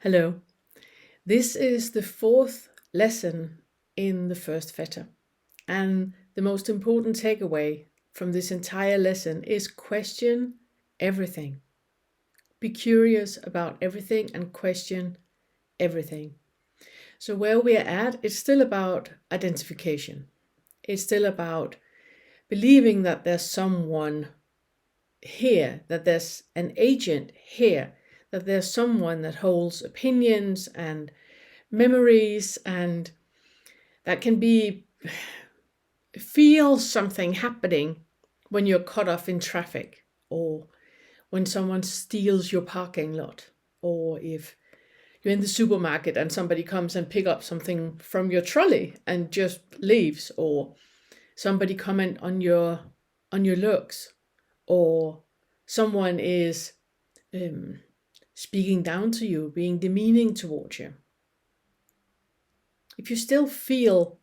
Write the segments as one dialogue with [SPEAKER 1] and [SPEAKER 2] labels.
[SPEAKER 1] Hello. This is the fourth lesson in the first Fetter. And the most important takeaway from this entire lesson is question everything. Be curious about everything and question everything. So, where we're at, it's still about identification. It's still about believing that there's someone here, that there's an agent here, that there's someone that holds opinions and memories, and that can be feel something happening when you're cut off in traffic, or when someone steals your parking lot, or if you're in the supermarket and somebody comes and pick up something from your trolley and just leaves, or somebody comment on your looks, or someone is speaking down to you, being demeaning towards you. If you still feel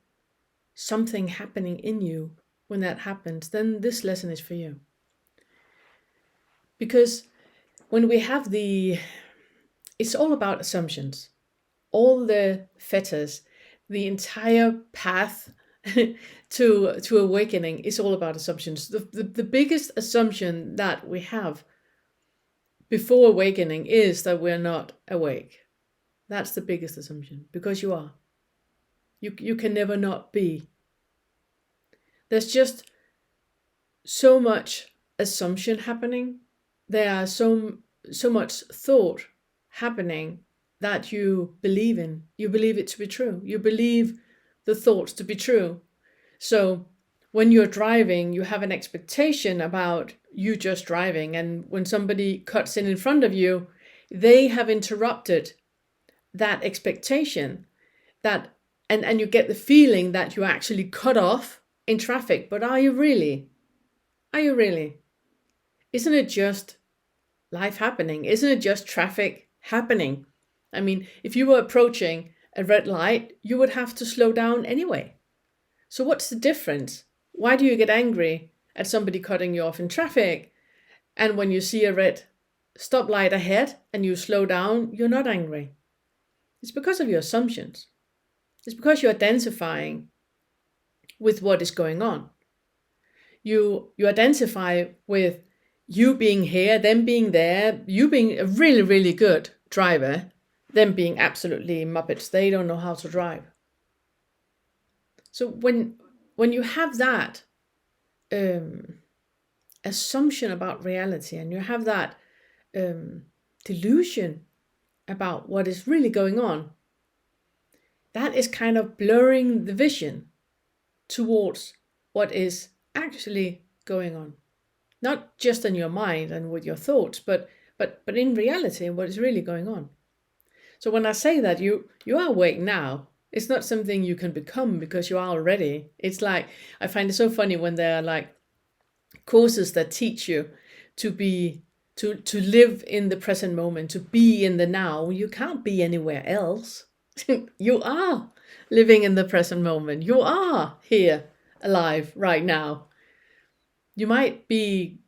[SPEAKER 1] something happening in you when that happens, then this lesson is for you. Because when we have it's all about assumptions. All the fetters, the entire path to awakening is all about assumptions. The biggest assumption that we have before awakening is that we're not awake. That's the biggest assumption, because you are. You can never not be. There's just so much assumption happening. There are so much thought happening that you believe in. You believe it to be true. You believe the thoughts to be true. So when you're driving, you have an expectation about you just driving. And when somebody cuts in front of you, they have interrupted that expectation, that and you get the feeling that you actually cut off in traffic. But are you really? Are you really? Isn't it just life happening? Isn't it just traffic happening? I mean, if you were approaching a red light, you would have to slow down anyway. So what's the difference? Why do you get angry at somebody cutting you off in traffic? And when you see a red stoplight ahead and you slow down, you're not angry. It's because of your assumptions. It's because you're identifying with what is going on. You identify with you being here, them being there, you being a really, really good driver, them being absolutely muppets. They don't know how to drive. So when you have that assumption about reality, and you have that delusion about what is really going on, that is kind of blurring the vision towards what is actually going on. Not just in your mind and with your thoughts, but in reality, what is really going on. So when I say that you are awake now, it's not something you can become, because you are already. It's like, I find it so funny when there are like courses that teach you to be to live in the present moment, to be in the now. You can't be anywhere else. You are living in the present moment. You are here, alive, right now. You might be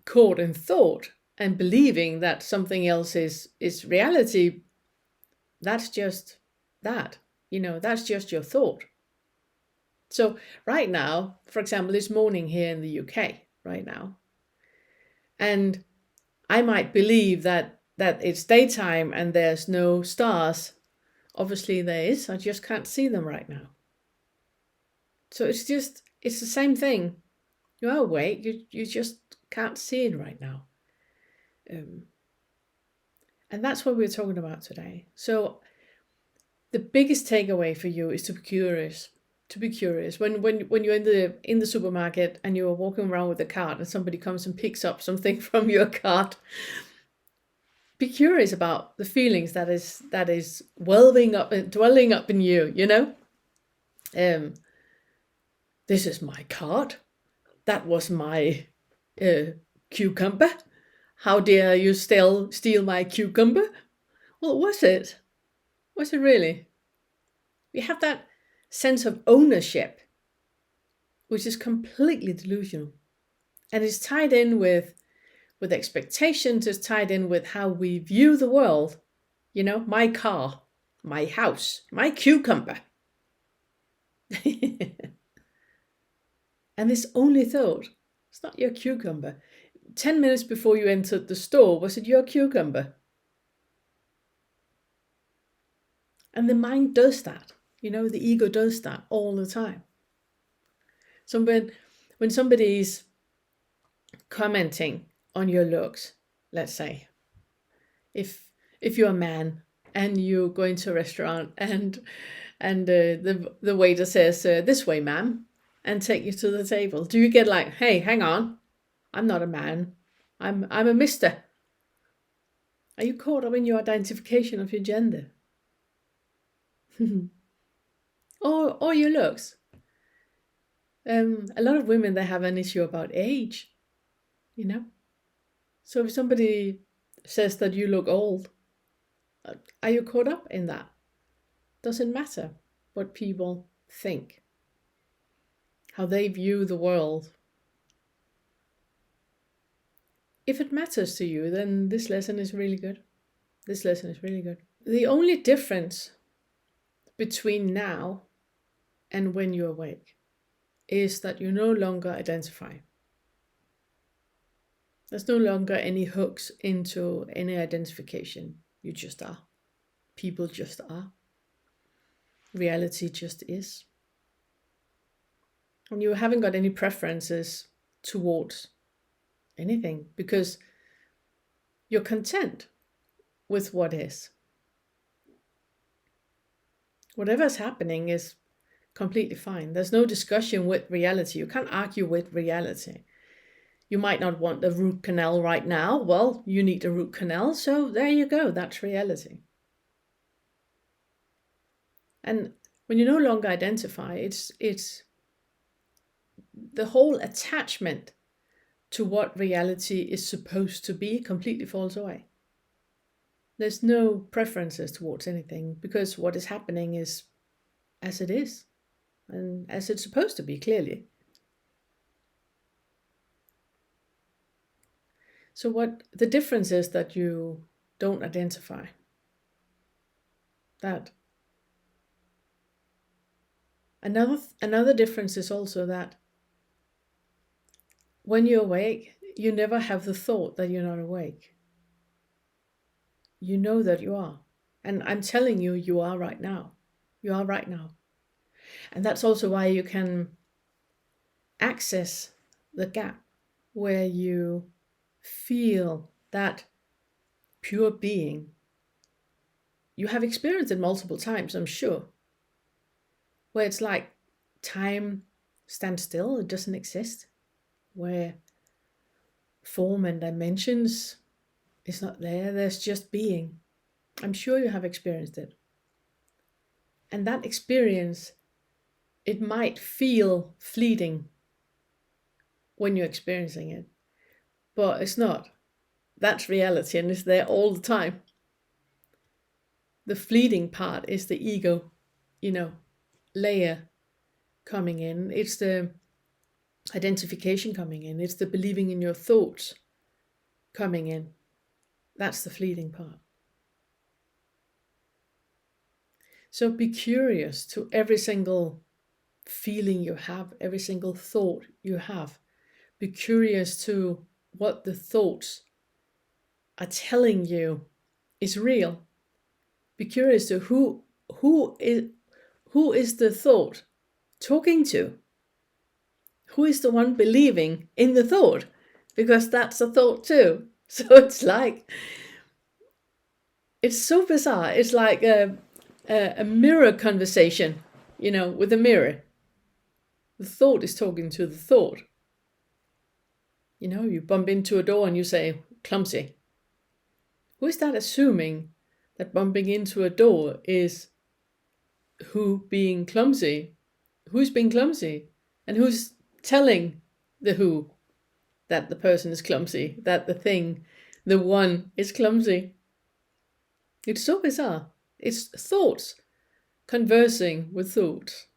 [SPEAKER 1] caught in thought and believing that something else is reality. That's just that. That's just your thought. So right now, for example, it's morning here in the UK right now. And I might believe that it's daytime and there's no stars. Obviously there is, I just can't see them right now. So it's the same thing. You are awake, you just can't see it right now. And that's what we're talking about today. So the biggest takeaway for you is to be curious. To be curious. When you're in the supermarket and you're walking around with a cart and somebody comes and picks up something from your cart, be curious about the feelings that is welling up and dwelling up in you. This is my cart. That was my cucumber. How dare you still steal my cucumber? Well, was it? Was it really? We have that sense of ownership, which is completely delusional. And it's tied in with expectations, it's tied in with how we view the world. My car, my house, my cucumber. And this only thought, it's not your cucumber. 10 minutes before you entered the store, was it your cucumber? And the mind does that. The ego does that all the time. So when somebody's commenting on your looks, let's say, if you're a man and you go into a restaurant and the waiter says, this way, ma'am, and take you to the table, do you get like, hey, hang on, I'm not a man, I'm a mister? Are you caught up in your identification of your gender? or your looks? A lot of women, they have an issue about age, So if somebody says that you look old, are you caught up in that? Doesn't matter what people think, how they view the world. If it matters to you, then this lesson is really good. This lesson is really good. The only difference between now and when you awake is that you no longer identify. There's no longer any hooks into any identification. You just are. People just are. Reality just is. And you haven't got any preferences towards anything because you're content with what is. Whatever's happening is completely fine. There's no discussion with reality. You can't argue with reality. You might not want a root canal right now. Well, you need a root canal, so there you go. That's reality. And when you no longer identify, it's the whole attachment to what reality is supposed to be completely falls away. There's no preferences towards anything because what is happening is as it is and as it's supposed to be, clearly. So what the difference is that you don't identify that. Another difference is also that when you're awake, you never have the thought that you're not awake. You know that you are. And I'm telling you, you are right now. You are right now. And that's also why you can access the gap where you feel that pure being. You have experienced it multiple times, I'm sure, where it's like time stands still, it doesn't exist, where form and dimensions is not there, there's just being. I'm sure you have experienced it. And that experience, it might feel fleeting when you're experiencing it, but it's not. That's reality and it's there all the time. The fleeting part is the ego, layer coming in. It's the identification coming in. It's the believing in your thoughts coming in. That's the fleeting part. So be curious to every single feeling you have, every single thought you have. Be curious to what the thoughts are telling you is real. Be curious to who is the thought talking to? Who is the one believing in the thought? Because that's a thought too. So it's like, it's so bizarre. It's like a mirror conversation, with a mirror. The thought is talking to the thought. You bump into a door and you say, clumsy. Who is that assuming that bumping into a door is who being clumsy? Who's being clumsy? And who's telling the who that the person is clumsy, that the thing, the one is clumsy? It's so bizarre. It's thoughts conversing with thoughts.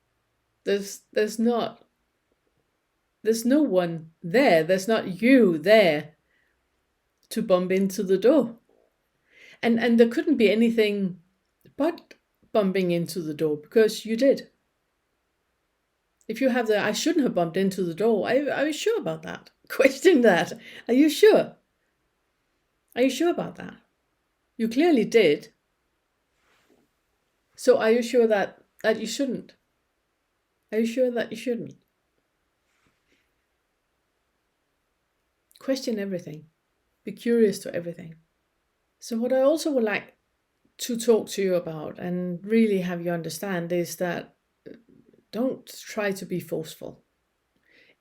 [SPEAKER 1] There's no one there. There's not you there to bump into the door. And there couldn't be anything but bumping into the door, because you did. If you have the I shouldn't have bumped into the door, are you sure about that? Question that. Are you sure? Are you sure about that? You clearly did. So are you sure that you shouldn't? Are you sure that you shouldn't? Question everything. Be curious to everything. So what I also would like to talk to you about and really have you understand is that don't try to be forceful.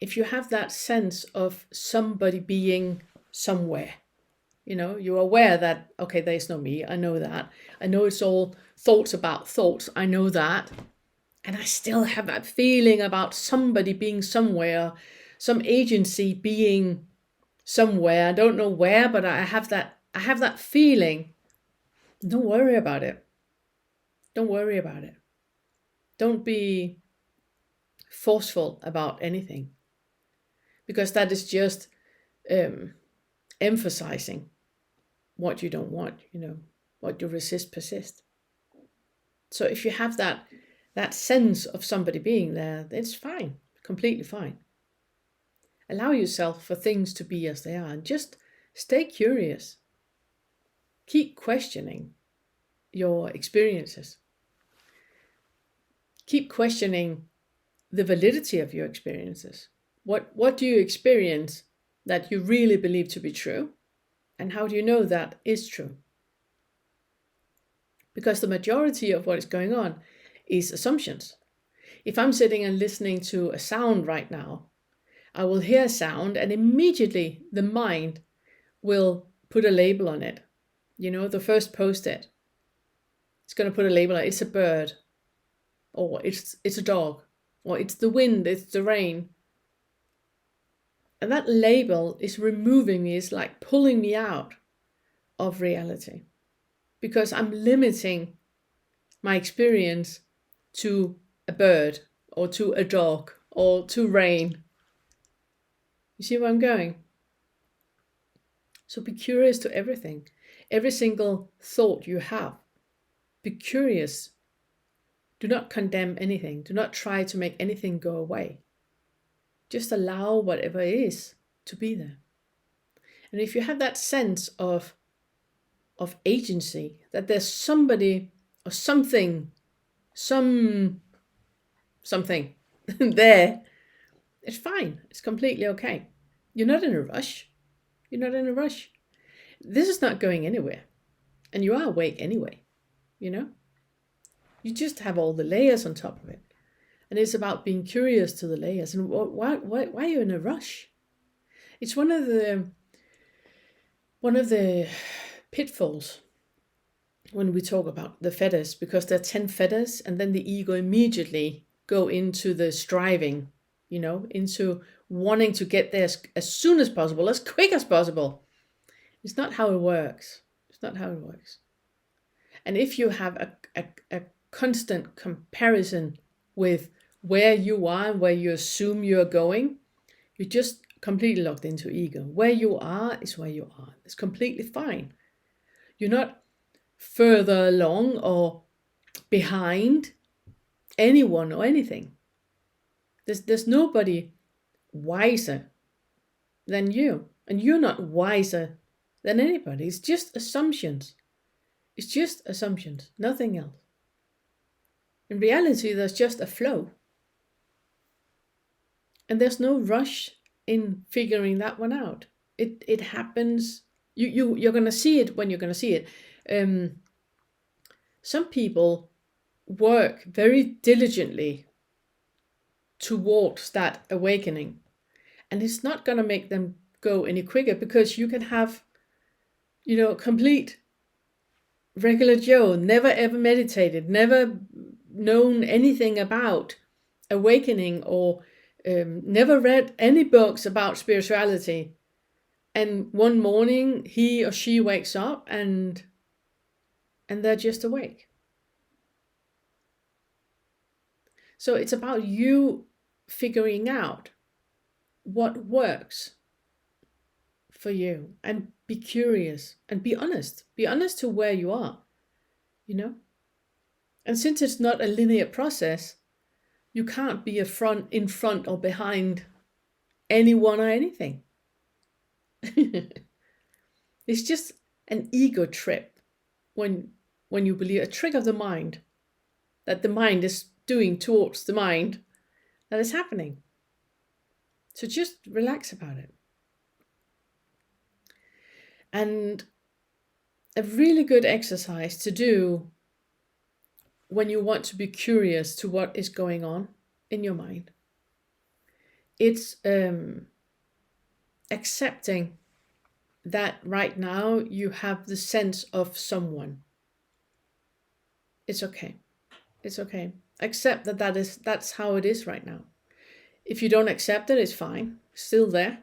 [SPEAKER 1] If you have that sense of somebody being somewhere, you're aware that, okay, there's no me, I know that. I know it's all thoughts about thoughts, I know that. And I still have that feeling about somebody being somewhere, some agency being somewhere. I don't know where, but I have that feeling. Don't worry about it. Don't worry about it. Don't be forceful about anything, because that is just emphasizing what you don't want, what you resist persist. So if you have that sense of somebody being there, it's fine, completely fine. Allow yourself for things to be as they are, and just stay curious. Keep questioning your experiences. Keep questioning the validity of your experiences. What do you experience that you really believe to be true? And how do you know that is true? Because the majority of what is going on is assumptions. If I'm sitting and listening to a sound right now, I will hear a sound and immediately the mind will put a label on it. The first post-it. It's going to put a label on it. It's a bird, or it's a dog, or it's the wind, it's the rain. And that label is removing me, it's like pulling me out of reality, because I'm limiting my experience to a bird, or to a dog, or to rain. You see where I'm going? So be curious to everything. Every single thought you have, be curious. Do not condemn anything. Do not try to make anything go away. Just allow whatever is to be there. And if you have that sense of agency, that there's somebody or something there, it's fine. It's completely okay. You're not in a rush. You're not in a rush. This is not going anywhere. And you are awake anyway, You just have all the layers on top of it. And it's about being curious to the layers. And why are you in a rush? It's one of the pitfalls when we talk about the fetters, because there are 10 fetters, and then the ego immediately go into the striving, into wanting to get there as soon as possible, as quick as possible. It's not how it works. It's not how it works. And if you have a constant comparison with where you are and where you assume you're going, you're just completely locked into ego. Where you are is where you are. It's completely fine. You're not further along or behind anyone or anything. There's nobody wiser than you, and you're not wiser than anybody. It's just assumptions. It's just assumptions, nothing else. In reality, there's just a flow. And there's no rush in figuring that one out. It happens. You're going to see it when you're going to see it. Some people work very diligently towards that awakening, and it's not going to make them go any quicker, because you can have, complete regular Joe, never ever meditated, never known anything about awakening, or never read any books about spirituality, and one morning he or she wakes up and they're just awake. So it's about you figuring out what works for you, and Be curious and be honest. Be honest to where you are, you know? And since it's not a linear process, you can't be in front or behind anyone or anything. It's just an ego trip when you believe a trick of the mind that the mind is doing towards the mind that is happening. So just relax about it. And a really good exercise to do when you want to be curious to what is going on in your mind, it's accepting that right now you have the sense of someone. It's okay. It's okay. Accept that's how it is right now. If you don't accept it, it's fine. It's still there.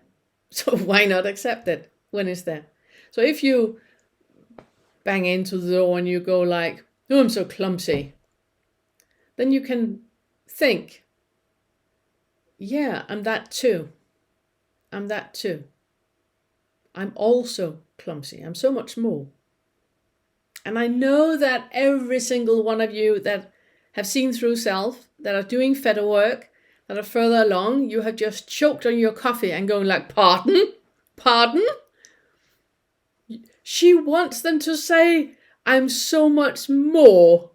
[SPEAKER 1] So why not accept it when it's there? So if you bang into the door and you go like, oh, I'm so clumsy, then you can think, yeah, I'm that too. I'm that too. I'm also clumsy. I'm so much more. And I know that every single one of you that have seen through self, that are doing Fetter work, that are further along, you have just choked on your coffee and going like, pardon? Pardon? She wants them to say, I'm so much more.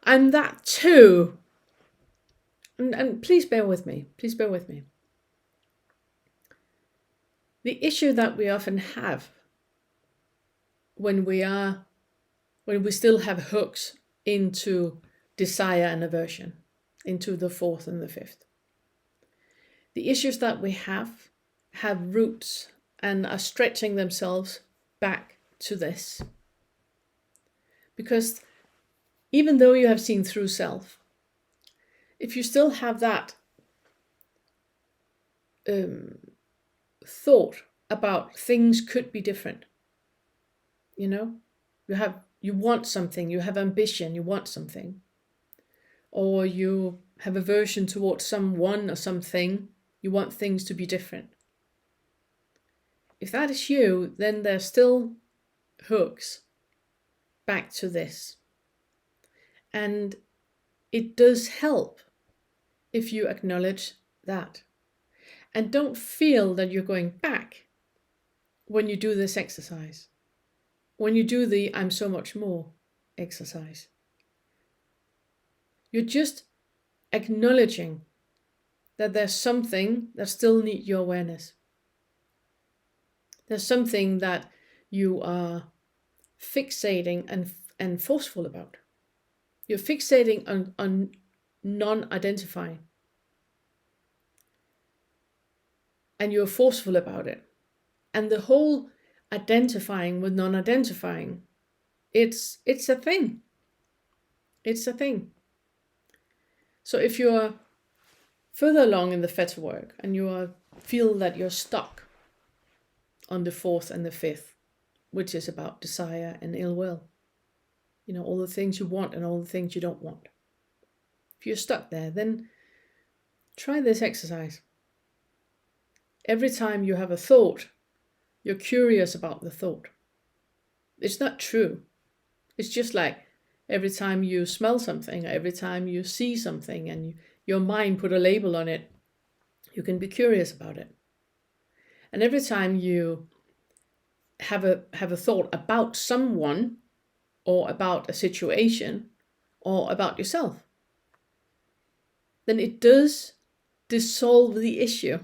[SPEAKER 1] I'm that too. And please bear with me. Please bear with me. The issue that we often have when we still have hooks into desire and aversion, into the fourth and the fifth. The issues that we have roots and are stretching themselves back to this. Because even though you have seen through self, if you still have that thought about things could be different, you know, you want something, you have ambition, you want something, or you have aversion towards someone or something, you want things to be different. If that is you, then there's still hooks back to this. And it does help if you acknowledge that. And don't feel that you're going back when you do this exercise. When you do the I'm so much more exercise. You're just acknowledging that there's something that still needs your awareness. There's something that you are fixating and forceful about. You're fixating on non-identifying. And you're forceful about it. And the whole identifying with non-identifying, it's a thing. It's a thing. So if you're further along in the Fetter work and you feel that you're stuck on the fourth and the fifth, which is about desire and ill will, you know, all the things you want and all the things you don't want. If you're stuck there, then try this exercise. Every time you have a thought, you're curious about the thought. It's not true. It's just like every time you smell something, or every time you see something and your mind put a label on it, you can be curious about it. And every time you have a thought about someone or about a situation or about yourself, then it does dissolve the issue.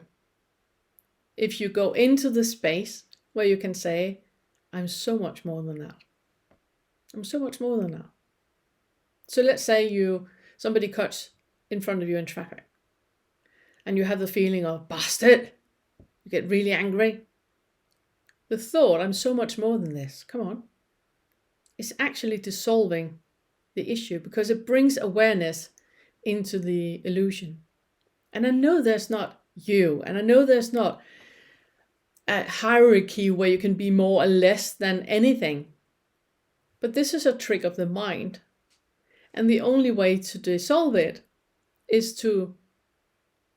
[SPEAKER 1] If you go into the space where you can say, I'm so much more than that. I'm so much more than that. So let's say somebody cuts in front of you in traffic and you have the feeling of bastard. You get really angry. The thought, I'm so much more than this, come on, it's actually dissolving the issue because it brings awareness into the illusion. And I know there's not you, and I know there's not a hierarchy where you can be more or less than anything. But this is a trick of the mind. And the only way to dissolve it is to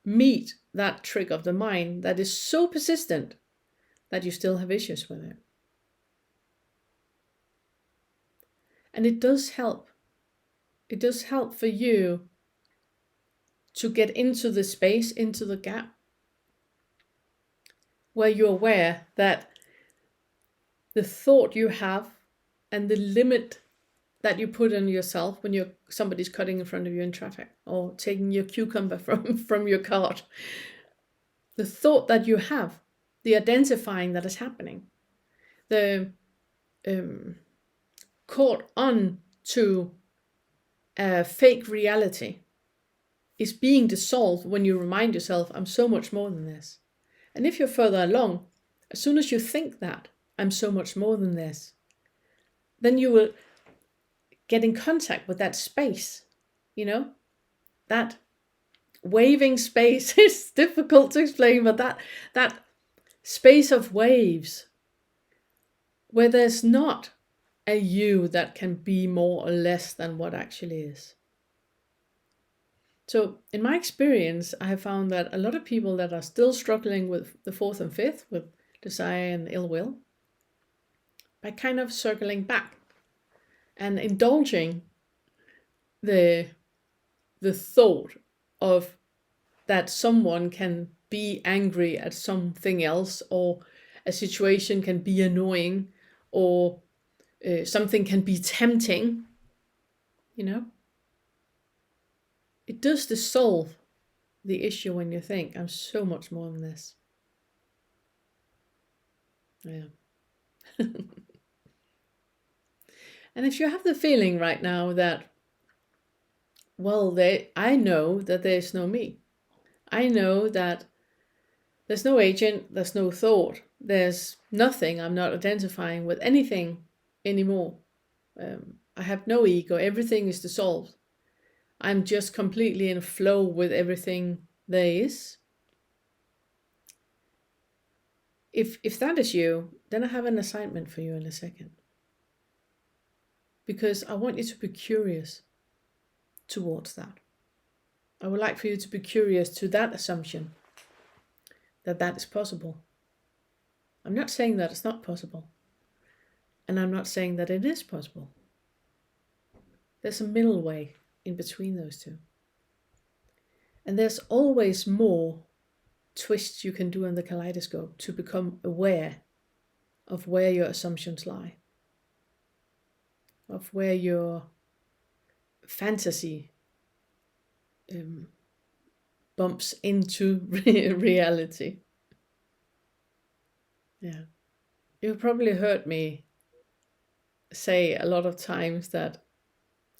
[SPEAKER 1] meet that trick of the mind that is so persistent that you still have issues with it. And it does help. It does help for you to get into the space, into the gap, where you're aware that the thought you have and the limit that you put on yourself when somebody's cutting in front of you in traffic or taking your cucumber from your cart, the thought that you have, the identifying that is happening, the caught on to a fake reality is being dissolved when you remind yourself, I'm so much more than this. And if you're further along, as soon as you think that, I'm so much more than this, then you will get in contact with that space, that waving space. It's difficult to explain, but that space of waves where there's not a you that can be more or less than what actually is. So in my experience, I have found that a lot of people that are still struggling with the fourth and fifth, with desire and ill will, by kind of circling back and indulging the thought of that someone can be angry at something else, or a situation can be annoying, or something can be tempting, it does dissolve the issue when you think, I'm so much more than this. Yeah. And if you have the feeling right now that, well, I know that there's no me. I know that there's no agent, there's no thought, there's nothing. I'm not identifying with anything anymore. I have no ego. Everything is dissolved. I'm just completely in flow with everything there is. If that is you, then I have an assignment for you in a second. Because I want you to be curious towards that. I would like for you to be curious to that assumption, that is possible. I'm not saying that it's not possible. And I'm not saying that it is possible. There's a middle way in between those two. And there's always more twists you can do in the kaleidoscope to become aware of where your assumptions lie, of where your fantasy bumps into reality. Yeah. You've probably heard me say a lot of times that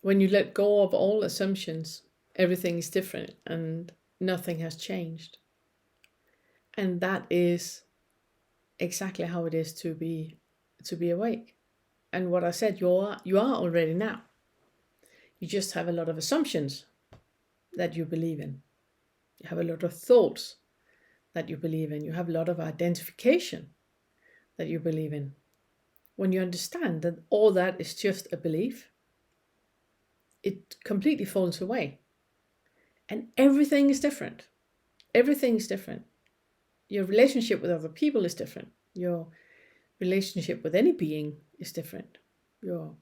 [SPEAKER 1] when you let go of all assumptions, everything is different and nothing has changed. And that is exactly how it is to be awake. And what I said, you are already now. You just have a lot of assumptions that you believe in. You have a lot of thoughts that you believe in. You have a lot of identification that you believe in. When you understand that all that is just a belief, it completely falls away. And everything is different. Everything is different. Your relationship with other people is different. Your relationship with any being is different. Your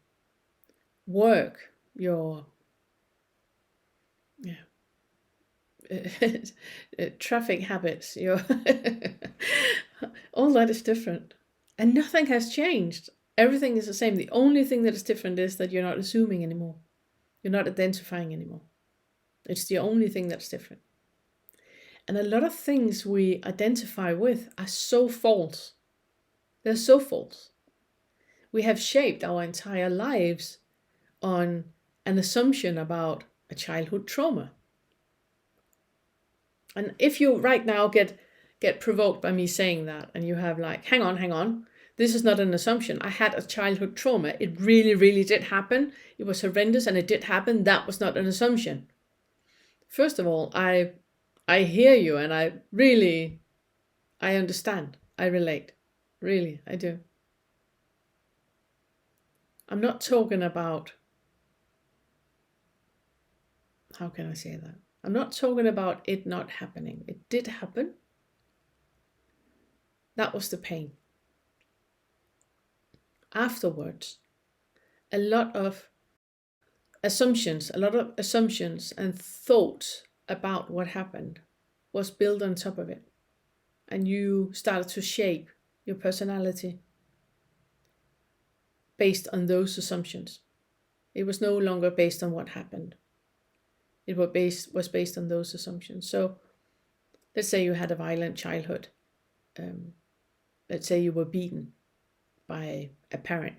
[SPEAKER 1] work, your traffic habits, your all that is different. And nothing has changed. Everything is the same. The only thing that is different is that you're not assuming anymore. You're not identifying anymore. It's the only thing that's different. And a lot of things we identify with are so false. They're so false. We have shaped our entire lives on an assumption about a childhood trauma. And if you right now get provoked by me saying that, and you have like, hang on, this is not an assumption. I had a childhood trauma. It really, really did happen. It was horrendous and it did happen. That was not an assumption. First of all, I hear you, and I understand. I relate. Really, I do. I'm not talking about, how can I say that? I'm not talking about it not happening. It did happen. That was the pain. Afterwards, a lot of assumptions and thoughts about what happened was built on top of it. And you started to shape your personality based on those assumptions. It was no longer based on what happened. It was based on those assumptions. So let's say you had a violent childhood. Let's say you were beaten by a parent.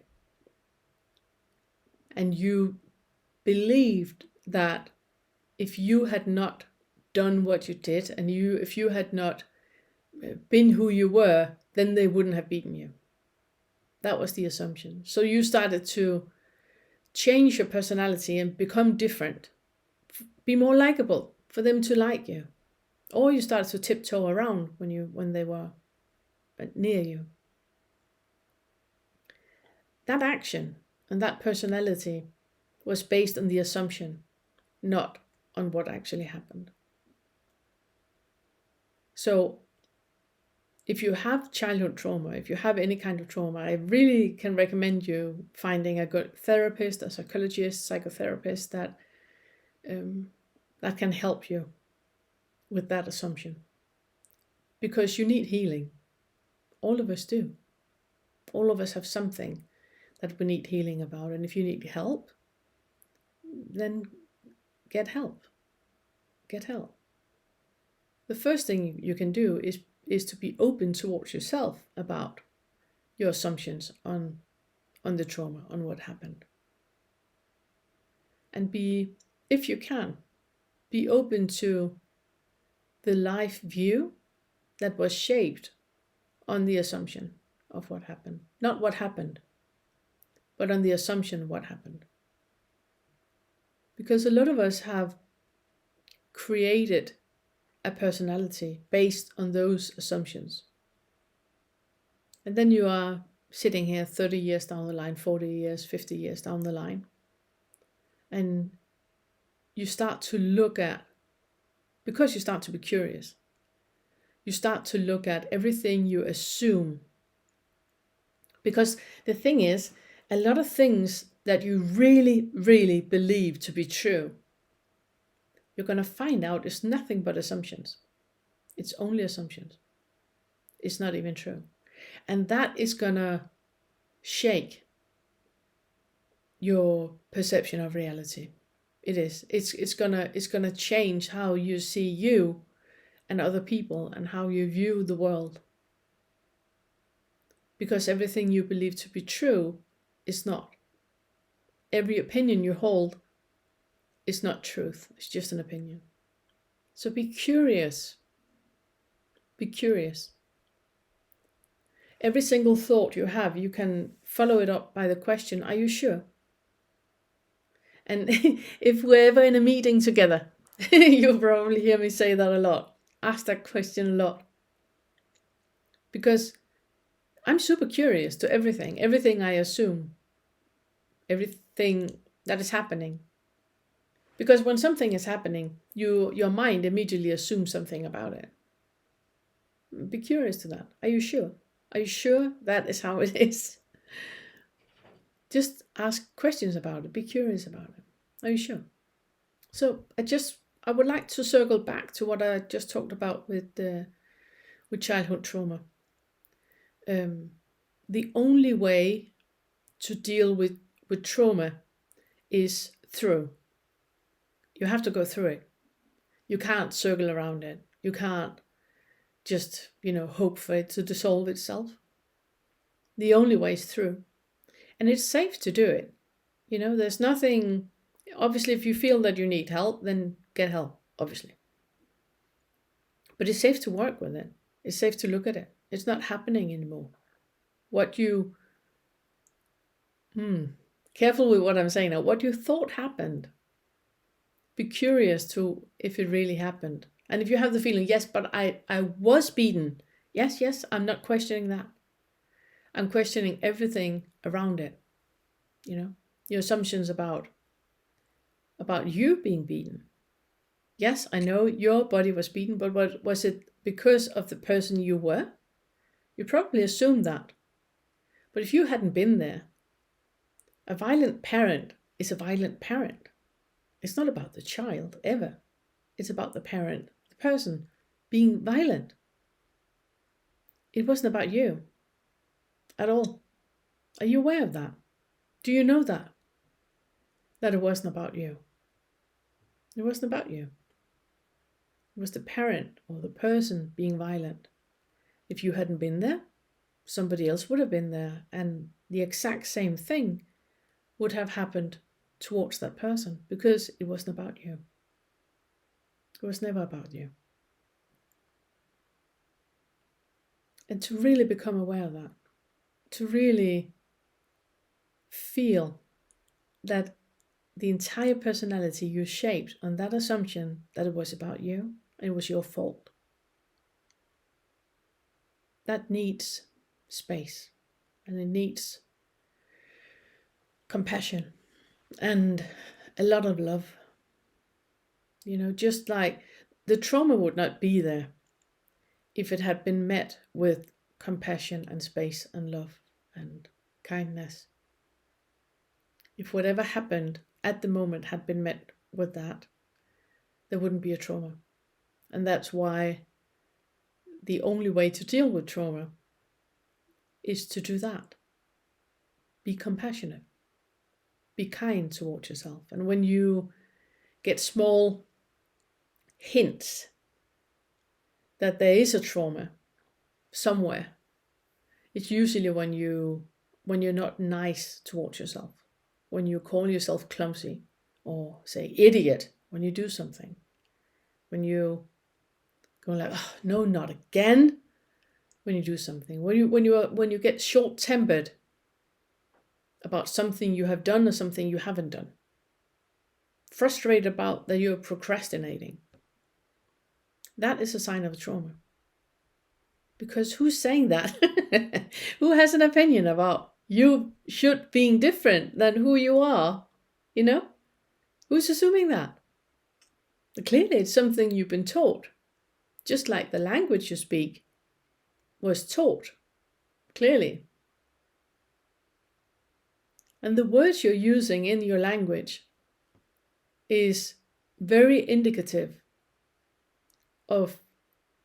[SPEAKER 1] And you believed that if you had not done what you did, and if you had not been who you were, then they wouldn't have beaten you. That was the assumption. So you started to change your personality and become different. Be more likable for them to like you. Or you started to tiptoe around when they were near you. That action and that personality was based on the assumption, not on what actually happened. So if you have childhood trauma, if you have any kind of trauma, I really can recommend you finding a good therapist, a psychologist, psychotherapist that can help you with that assumption. Because you need healing. All of us do. All of us have something that we need healing about. And if you need help, then get help. Get help. The first thing you can do is to be open towards yourself about your assumptions on the trauma, on what happened. And if you can, be open to the life view that was shaped on the assumption of what happened. Not what happened, but on the assumption of what happened. Because a lot of us have created a personality based on those assumptions. And then you are sitting here 30 years down the line, 40 years, 50 years down the line. And you start to look at, because you start to be curious, you start to look at everything you assume. Because the thing is, a lot of things that you really, really believe to be true, you're going to find out is nothing but assumptions. It's only assumptions. It's not even true. And that is going to shake your perception of reality. It is. It's gonna change how you see you and other people and how you view the world. Because everything you believe to be true is not. Every opinion you hold is not truth. It's just an opinion. So be curious. Be curious. Every single thought you have, you can follow it up by the question, are you sure? And if we're ever in a meeting together, you'll probably hear me say that a lot. Ask that question a lot. Because I'm super curious to everything I assume, everything that is happening. Because when something is happening, your mind immediately assumes something about it. Be curious to that. Are you sure? Are you sure that is how it is? Just ask questions about it. Be curious about it. Are you sure? So I would like to circle back to what I just talked about with childhood trauma. The only way to deal with trauma is through. You have to go through it. You can't circle around it. You can't just, hope for it to dissolve itself. The only way is through. And it's safe to do it. There's nothing, obviously, if you feel that you need help, then get help, obviously. But it's safe to work with it. It's safe to look at it. It's not happening anymore. Careful with what I'm saying now. What you thought happened. Be curious to if it really happened. And if you have the feeling, yes, but I was beaten. Yes, I'm not questioning that. I'm questioning everything around it. Your assumptions about you being beaten. Yes, I know your body was beaten, but was it because of the person you were? You probably assumed that. But if you hadn't been there, A violent parent is a violent parent. It's not about the child, ever. It's about the parent, the person being violent. It wasn't about you at all. Are you aware of that? Do you know that? That it wasn't about you. It wasn't about you. It was the parent or the person being violent. If you hadn't been there, somebody else would have been there, and the exact same thing would have happened towards that person, because it wasn't about you. It was never about you. And to really become aware of that, to really feel that the entire personality you shaped on that assumption that it was about you and it was your fault, that needs space, and it needs compassion and a lot of love. Just like the trauma would not be there if it had been met with compassion and space and love and kindness. If whatever happened at the moment had been met with that, there wouldn't be a trauma. And that's why the only way to deal with trauma is to do that. Be compassionate. Be kind towards yourself. And when you get small hints that there is a trauma somewhere, it's usually when you're not nice towards yourself, when you call yourself clumsy or say idiot when you do something, when you go like, oh, no, not again, when you do something, when you get short-tempered about something you have done or something you haven't done, frustrated about that you're procrastinating. That is a sign of a trauma. Because who's saying that? Who has an opinion about you should being different than who you are? Who's assuming that? Clearly, it's something you've been taught. Just like the language you speak was taught. Clearly. And the words you're using in your language is very indicative of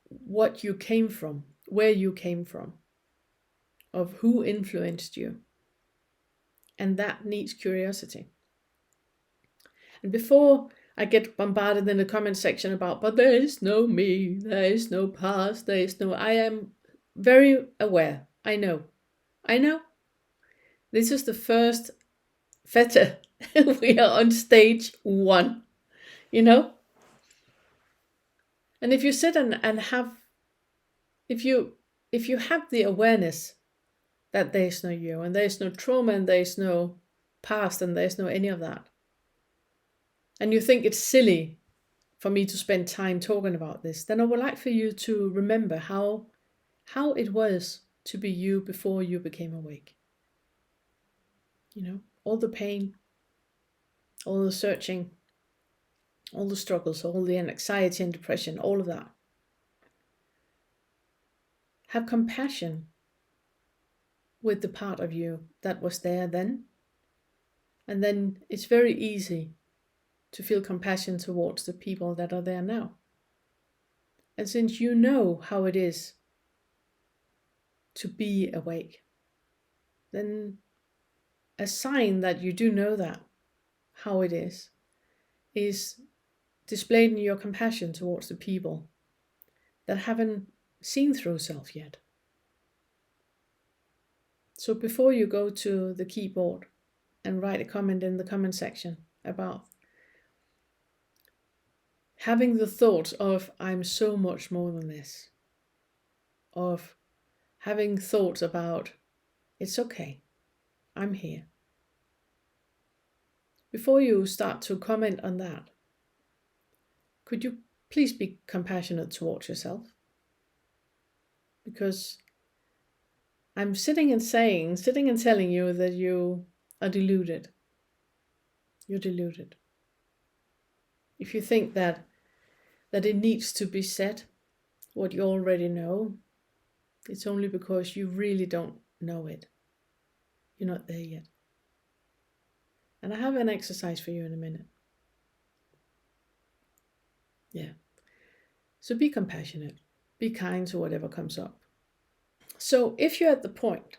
[SPEAKER 1] what you came from, where you came from, of who influenced you. And that needs curiosity. And before I get bombarded in the comment section about, but there is no me, there is no past, I am very aware. I know. This is the first Fetter. We are on stage 1, And if you sit and have, if you have the awareness that there is no you, and there is no trauma, and there is no past, and there is no any of that, and you think it's silly for me to spend time talking about this, then I would like for you to remember how it was to be you before you became awake. All the pain, all the searching, all the struggles, all the anxiety and depression, all of that. Have compassion with the part of you that was there then. And then it's very easy to feel compassion towards the people that are there now. And since you know how it is to be awake, then a sign that you do know that, how it is displayed in your compassion towards the people that haven't seen through self yet. So before you go to the keyboard and write a comment in the comment section about having the thought of, I'm so much more than this, of having thoughts about, it's okay, I'm here. Before you start to comment on that, could you please be compassionate towards yourself? Because I'm sitting and telling you that you are deluded. You're deluded. If you think that it needs to be said, what you already know, it's only because you really don't know it. You're not there yet. And I have an exercise for you in a minute. Yeah. So be compassionate. Be kind to whatever comes up. So if you're at the point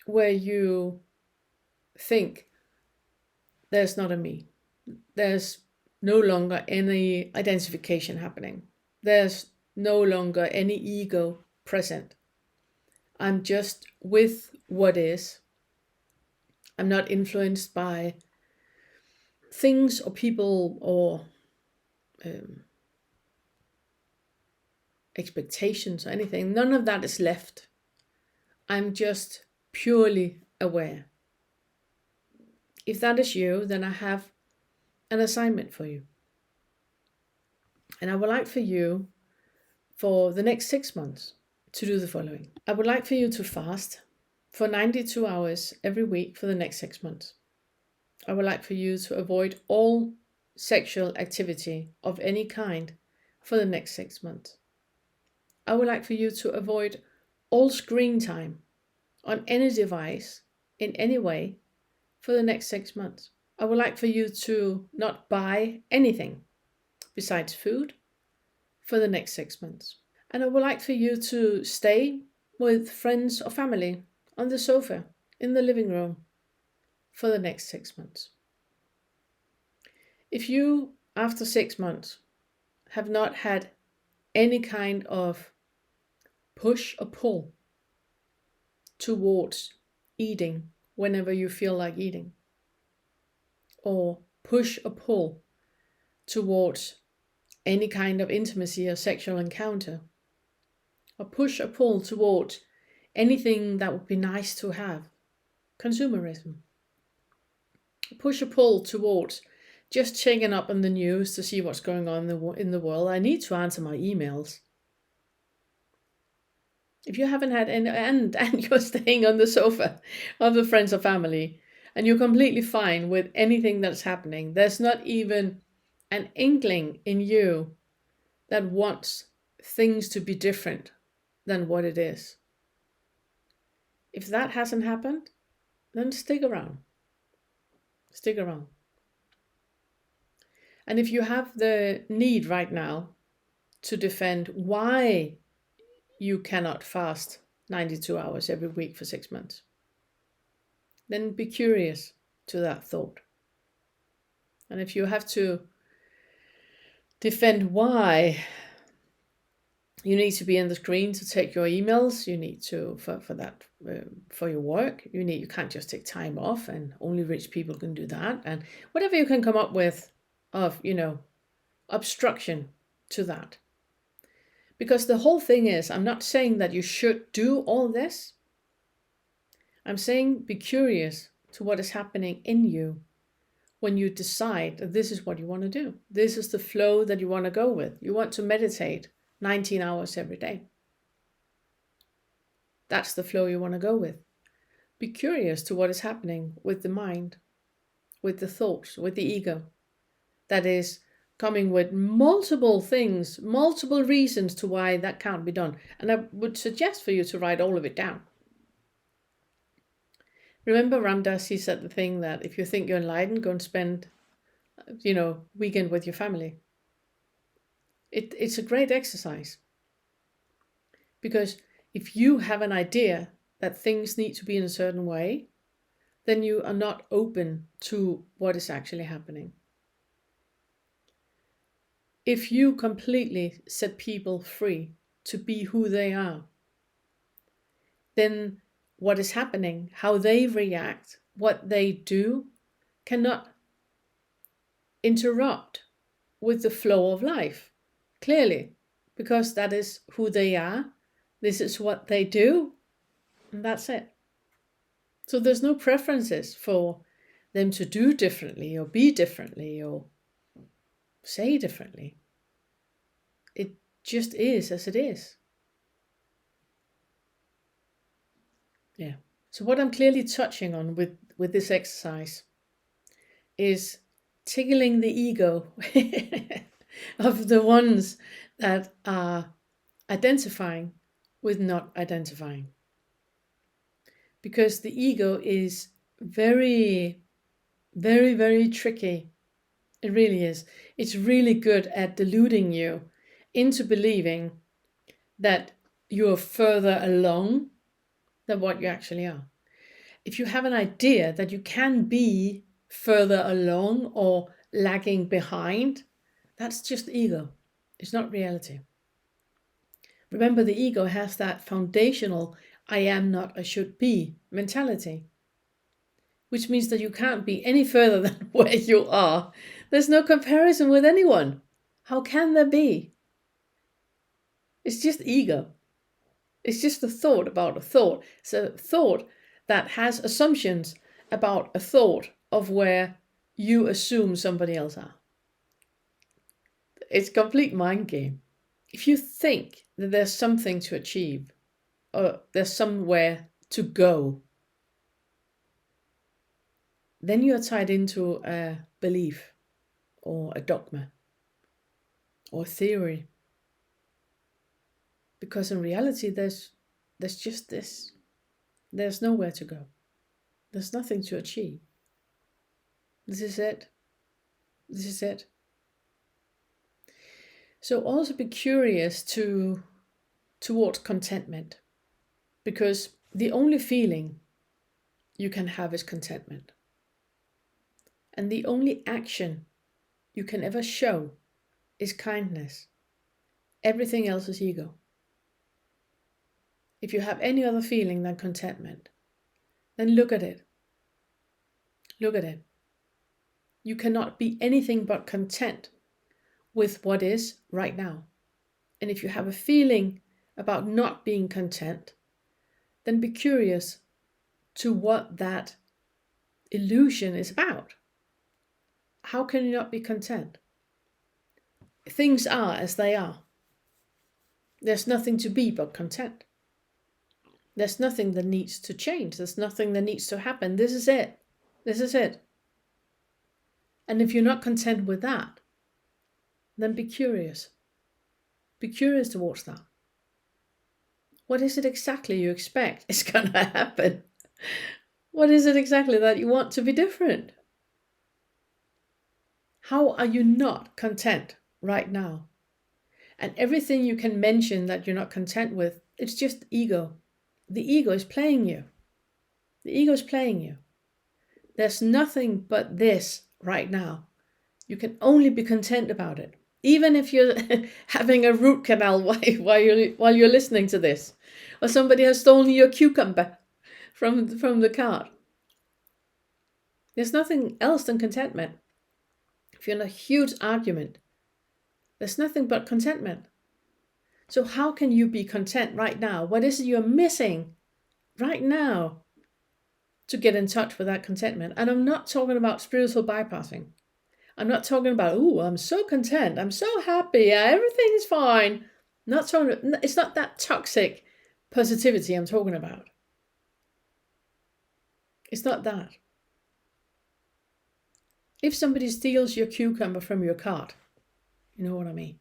[SPEAKER 1] where you think there's not a me, there's no longer any identification happening, there's no longer any ego present, I'm just with what is, I'm not influenced by things or people or um, expectations or anything, none of that is left. I'm just purely aware. If that is you, then I have an assignment for you. And I would like for you, for the next 6 months, to do the following. I would like for you to fast for 92 hours every week for the next 6 months. I would like for you to avoid all sexual activity of any kind for the next 6 months. I would like for you to avoid all screen time on any device in any way for the next 6 months. I would like for you to not buy anything besides food for the next 6 months. And I would like for you to stay with friends or family on the sofa in the living room for the next 6 months. If you, after 6 months, have not had any kind of push or pull towards eating whenever you feel like eating, or push or pull towards any kind of intimacy or sexual encounter, or push or pull towards anything that would be nice to have, consumerism, push or pull towards just checking up on the news to see what's going on in the world. I need to answer my emails. If you haven't had any, and you're staying on the sofa of the friends or family, and you're completely fine with anything that's happening, there's not even an inkling in you that wants things to be different than what it is. If that hasn't happened, then stick around. Stick around. And if you have the need right now to defend why you cannot fast 92 hours every week for 6 months, then be curious to that thought. And if you have to defend why you need to be on the screen to take your emails, you need to, for that, for your work, you can't just take time off, and only rich people can do that, and whatever you can come up with of, obstruction to that. Because the whole thing is, I'm not saying that you should do all this. I'm saying be curious to what is happening in you when you decide that this is what you want to do. This is the flow that you want to go with. You want to meditate 19 hours every day. That's the flow you want to go with. Be curious to what is happening with the mind, with the thoughts, with the ego. That is coming with multiple things, multiple reasons to why that can't be done. And I would suggest for you to write all of it down. Remember Ramdas, he said the thing that if you think you're enlightened, go and spend, weekend with your family. It's a great exercise. Because if you have an idea that things need to be in a certain way, then you are not open to what is actually happening. If you completely set people free to be who they are, then what is happening, how they react, what they do, cannot interrupt with the flow of life, clearly, because that is who they are, this is what they do, and that's it. So there's no preferences for them to do differently or be differently or say differently. It just is as it is. Yeah. So what I'm clearly touching on with this exercise is tickling the ego of the ones that are identifying with not identifying. Because the ego is very, Very, very tricky. It really is. It's really good at deluding you into believing that you're further along than what you actually are. If you have an idea that you can be further along or lagging behind, that's just ego. It's not reality. Remember, the ego has that foundational I am not, I should be mentality, which means that you can't be any further than where you are. There's no comparison with anyone. How can there be? It's just ego. It's just a thought about a thought. It's a thought that has assumptions about a thought of where you assume somebody else are. It's a complete mind game. If you think that there's something to achieve or there's somewhere to go, then you are tied into a belief or a dogma or a theory. Because in reality, there's just this. There's nowhere to go. There's nothing to achieve. This is it. This is it. So also be curious towards contentment, because the only feeling you can have is contentment. And the only action you can ever show is kindness. Everything else is ego. If you have any other feeling than contentment, then look at it. Look at it. You cannot be anything but content with what is right now. And if you have a feeling about not being content, then be curious to what that illusion is about. How can you not be content? Things are as they are. There's nothing to be but content. There's nothing that needs to change. There's nothing that needs to happen. This is it. This is it. And if you're not content with that, then be curious. Be curious towards that. What is it exactly you expect is going to happen? What is it exactly that you want to be different? How are you not content right now? And everything you can mention that you're not content with, it's just ego. The ego is playing you. The ego is playing you. There's nothing but this right now. You can only be content about it. Even if you're having a root canal while you're listening to this, or somebody has stolen your cucumber from the cart. There's nothing else than contentment. If you're in a huge argument, there's nothing but contentment. So how can you be content right now? What is it you're missing right now to get in touch with that contentment? And I'm not talking about spiritual bypassing. I'm not talking about, I'm so content, I'm so happy, everything is fine. It's not that toxic positivity I'm talking about. It's not that. If somebody steals your cucumber from your cart, you know what I mean,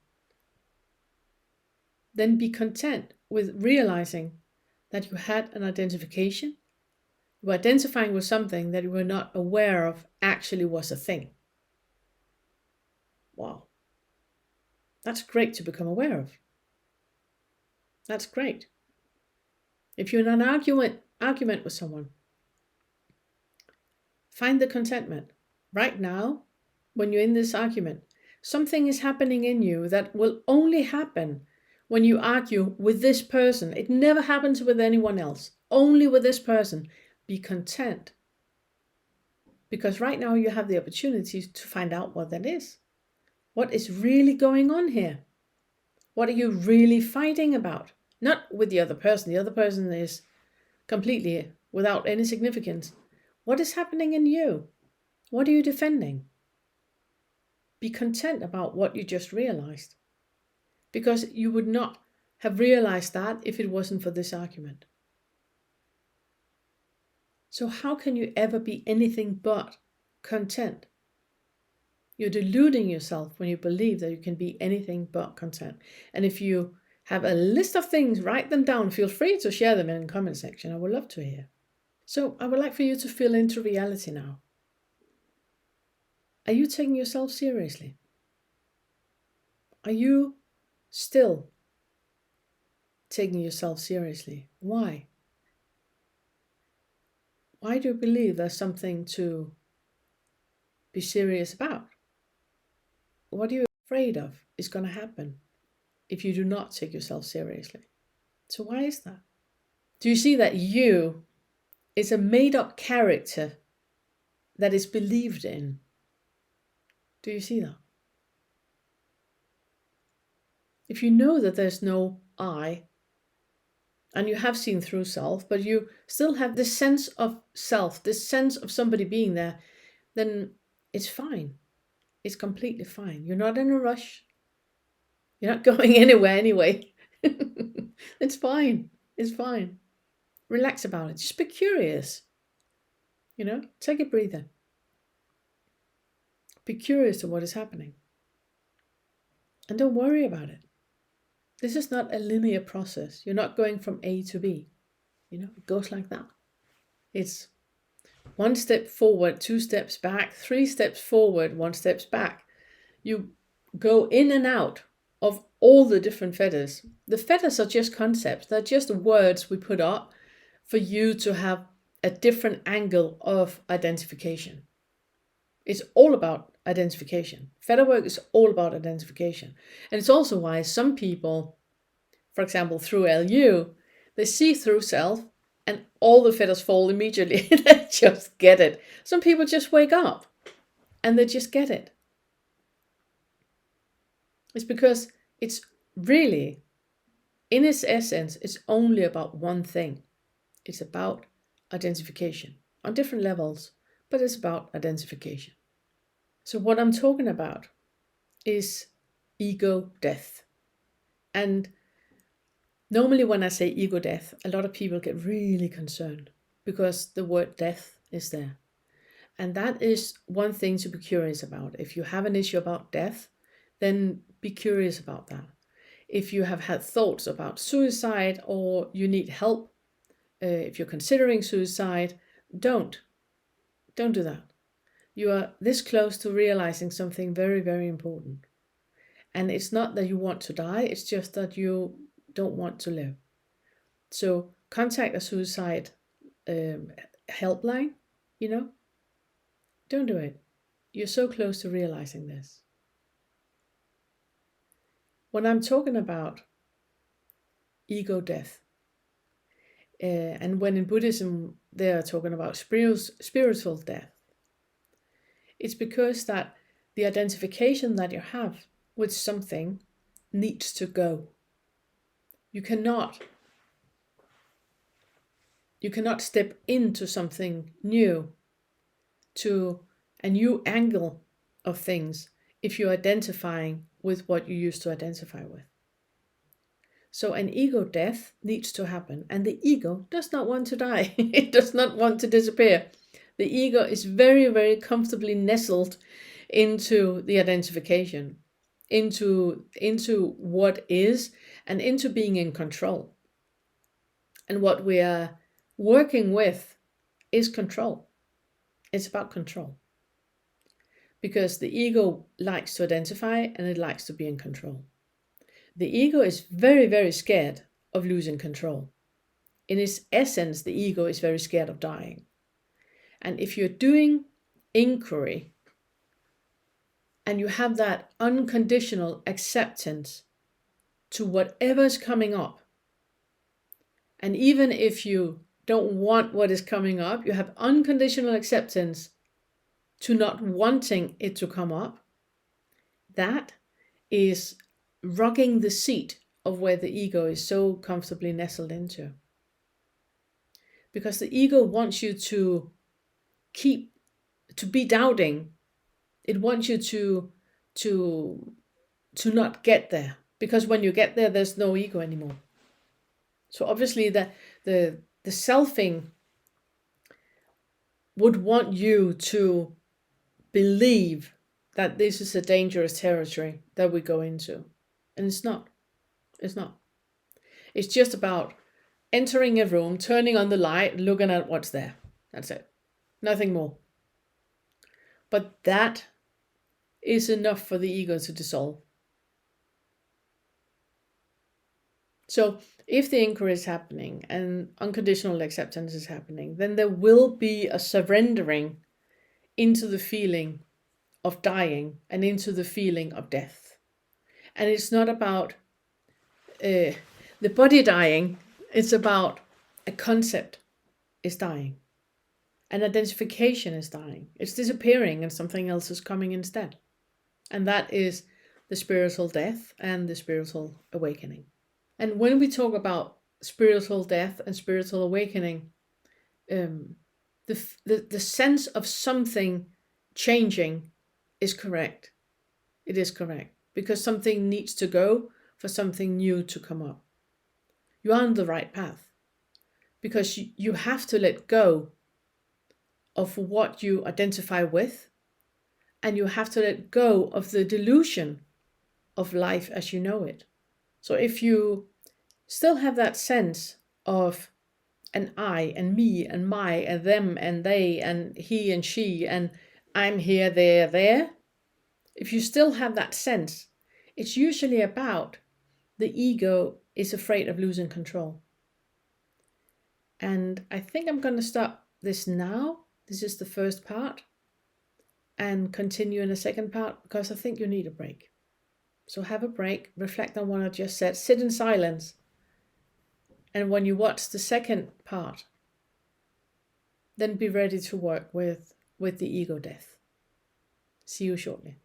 [SPEAKER 1] then be content with realizing that you had an identification. You were identifying with something that you were not aware of actually was a thing. Wow. That's great to become aware of. That's great. If you're in an argument with someone, find the contentment. Right now, when you're in this argument, something is happening in you that will only happen when you argue with this person. It never happens with anyone else. Only with this person. Be content. Because right now you have the opportunity to find out what that is. What is really going on here? What are you really fighting about? Not with the other person. The other person is completely without any significance. What is happening in you? What are you defending? Be content about what you just realized. Because you would not have realized that if it wasn't for this argument. So how can you ever be anything but content? You're deluding yourself when you believe that you can be anything but content. And if you have a list of things, write them down. Feel free to share them in the comment section. I would love to hear. So I would like for you to feel into reality now. Are you taking yourself seriously? Are you still taking yourself seriously? Why? Why do you believe there's something to be serious about? What are you afraid of is going to happen if you do not take yourself seriously? So, why is that? Do you see that you is a made up character that is believed in? Do you see that? If you know that there's no I, and you have seen through self, but you still have this sense of self, this sense of somebody being there, then it's fine. It's completely fine. You're not in a rush. You're not going anywhere anyway. It's fine. It's fine. Relax about it. Just be curious. Take a breather. Be curious to what is happening. And don't worry about it. This is not a linear process. You're not going from A to B. It goes like that. It's one step forward, 2 steps back, 3 steps forward, 1 step back. You go in and out of all the different fetters. The fetters are just concepts. They're just words we put up for you to have a different angle of identification. It's all about identification. Fetter work is all about identification. And it's also why some people, for example, through LU, they see through self and all the fetters fall immediately. They just get it. Some people just wake up and they just get it. It's because it's really, in its essence, it's only about one thing. It's about identification on different levels, but it's about identification. So what I'm talking about is ego death. And normally when I say ego death, a lot of people get really concerned because the word death is there. And that is one thing to be curious about. If you have an issue about death, then be curious about that. If you have had thoughts about suicide or you need help, if you're considering suicide, don't do that. You are this close to realizing something very, very important. And it's not that you want to die, it's just that you don't want to live. So contact a suicide helpline, Don't do it. You're so close to realizing this. When I'm talking about ego death, and when in Buddhism they are talking about spiritual death, it's because that the identification that you have with something needs to go. You cannot step into something new, to a new angle of things, if you're identifying with what you used to identify with. So an ego death needs to happen, and the ego does not want to die. It does not want to disappear. The ego is very, very comfortably nestled into the identification, into what is, and into being in control. And what we are working with is control. It's about control. Because the ego likes to identify and it likes to be in control. The ego is very, very scared of losing control. In its essence, the ego is very scared of dying. And if you're doing inquiry and you have that unconditional acceptance to whatever's coming up, and even if you don't want what is coming up, you have unconditional acceptance to not wanting it to come up, that is rocking the seat of where the ego is so comfortably nestled into. Because the ego wants you to be doubting. It wants you to not get there. Because when you get there, there's no ego anymore. So obviously the selfing would want you to believe that this is a dangerous territory that we go into. And it's not. It's not. It's just about entering a room, turning on the light, looking at what's there. That's it. Nothing more. But that is enough for the ego to dissolve. So if the inquiry is happening and unconditional acceptance is happening, then there will be a surrendering into the feeling of dying and into the feeling of death. And it's not about the body dying, it's about a concept is dying. An identification is dying. It's disappearing and something else is coming instead. And that is the spiritual death and the spiritual awakening. And when we talk about spiritual death and spiritual awakening, the sense of something changing is correct. It is correct. Because something needs to go for something new to come up. You are on the right path. Because you have to let go of what you identify with, and you have to let go of the delusion of life as you know it. So if you still have that sense of an I and me and my and them and they and he and she and I'm here, there, if you still have that sense, it's usually about the ego is afraid of losing control. And I think I'm going to stop this now. This is the first part, and continue in the second part because I think you need a break. So have a break, reflect on what I just said, sit in silence. And when you watch the second part, then be ready to work with the ego death. See you shortly.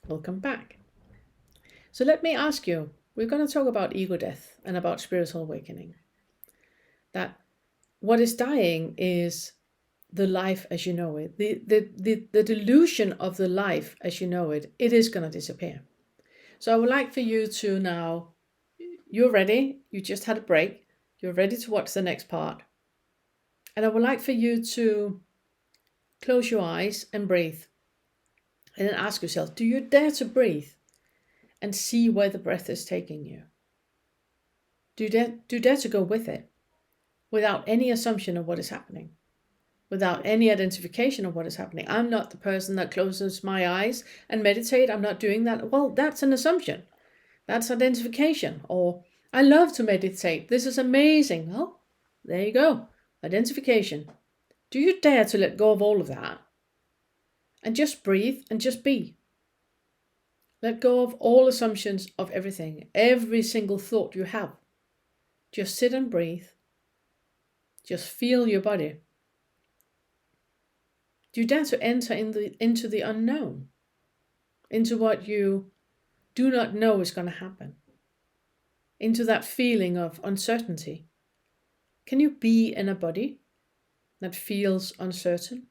[SPEAKER 1] Welcome back. So let me ask you, we're going to talk about ego death and about spiritual awakening. That what is dying is the life as you know it. The delusion of the life as you know it, it is going to disappear. So I would like for you to now, you're ready, you just had a break, you're ready to watch the next part. And I would like for you to close your eyes and breathe. And then ask yourself, do you dare to breathe and see where the breath is taking you? Do you dare to go with it without any assumption of what is happening? Without any identification of what is happening. I'm not the person that closes my eyes and meditate. I'm not doing that. Well, that's an assumption. That's identification. Or I love to meditate. This is amazing. Well, there you go. Identification. Do you dare to let go of all of that? And just breathe and just be. Let go of all assumptions of everything. Every single thought you have. Just sit and breathe. Just feel your body. Do you dare to enter into the unknown? Into what you do not know is going to happen? Into that feeling of uncertainty? Can you be in a body that feels uncertain?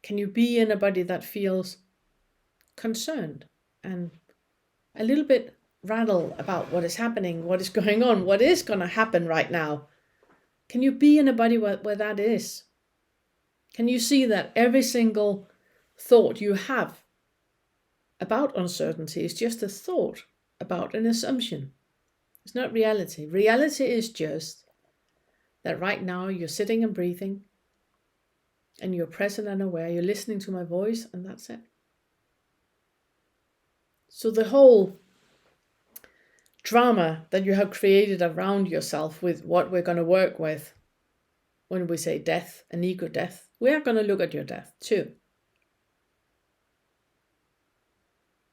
[SPEAKER 1] Can you be in a body that feels concerned and a little bit rattled about what is happening, what is going on, what is going to happen right now? Can you be in a body where that is? Can you see that every single thought you have about uncertainty is just a thought about an assumption? It's not reality. Reality is just that right now you're sitting and breathing and you're present and aware, you're listening to my voice, and that's it. So the whole drama that you have created around yourself with what we're going to work with when we say death and ego death, we are going to look at your death too.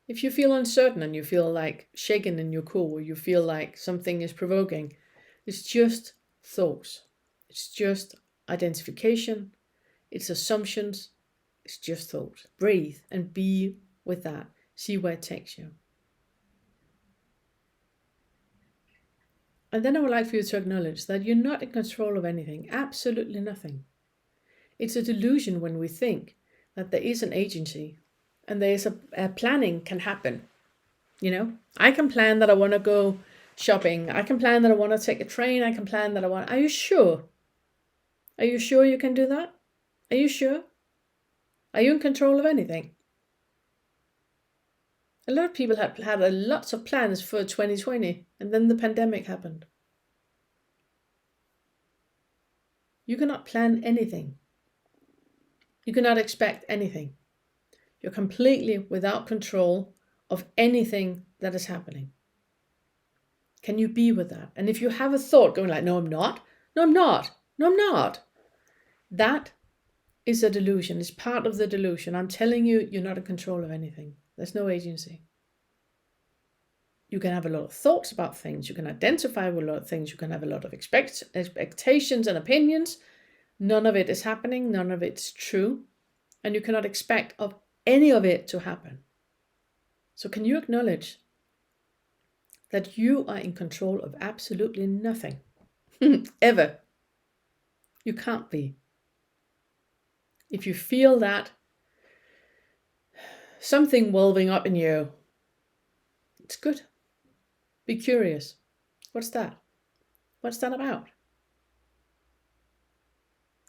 [SPEAKER 1] If you feel uncertain and you feel like shaken in your core, or you feel like something is provoking, it's just thoughts. It's just identification. It's assumptions. It's just thoughts. Breathe and be with that. See where it takes you. And then I would like for you to acknowledge that you're not in control of anything. Absolutely nothing. It's a delusion when we think that there is an agency and there is a planning can happen. You know, I can plan that I want to go shopping. I can plan that I want to take a train. I can plan that I want. Are you sure? Are you sure you can do that? Are you sure? Are you in control of anything? A lot of people had lots of plans for 2020, and then the pandemic happened. You cannot plan anything. You cannot expect anything. You're completely without control of anything that is happening. Can you be with that? And if you have a thought going like, no, I'm not, no, I'm not, no, I'm not, that is a delusion. It's part of the delusion. I'm telling you, you're not in control of anything. There's no agency. You can have a lot of thoughts about things. You can identify with a lot of things. You can have a lot of expectations and opinions. None of it is happening. None of it's true. And you cannot expect of any of it to happen. So can you acknowledge that you are in control of absolutely nothing? Ever. You can't be. If you feel that something welling up in you, it's good. Be curious. What's that? What's that about?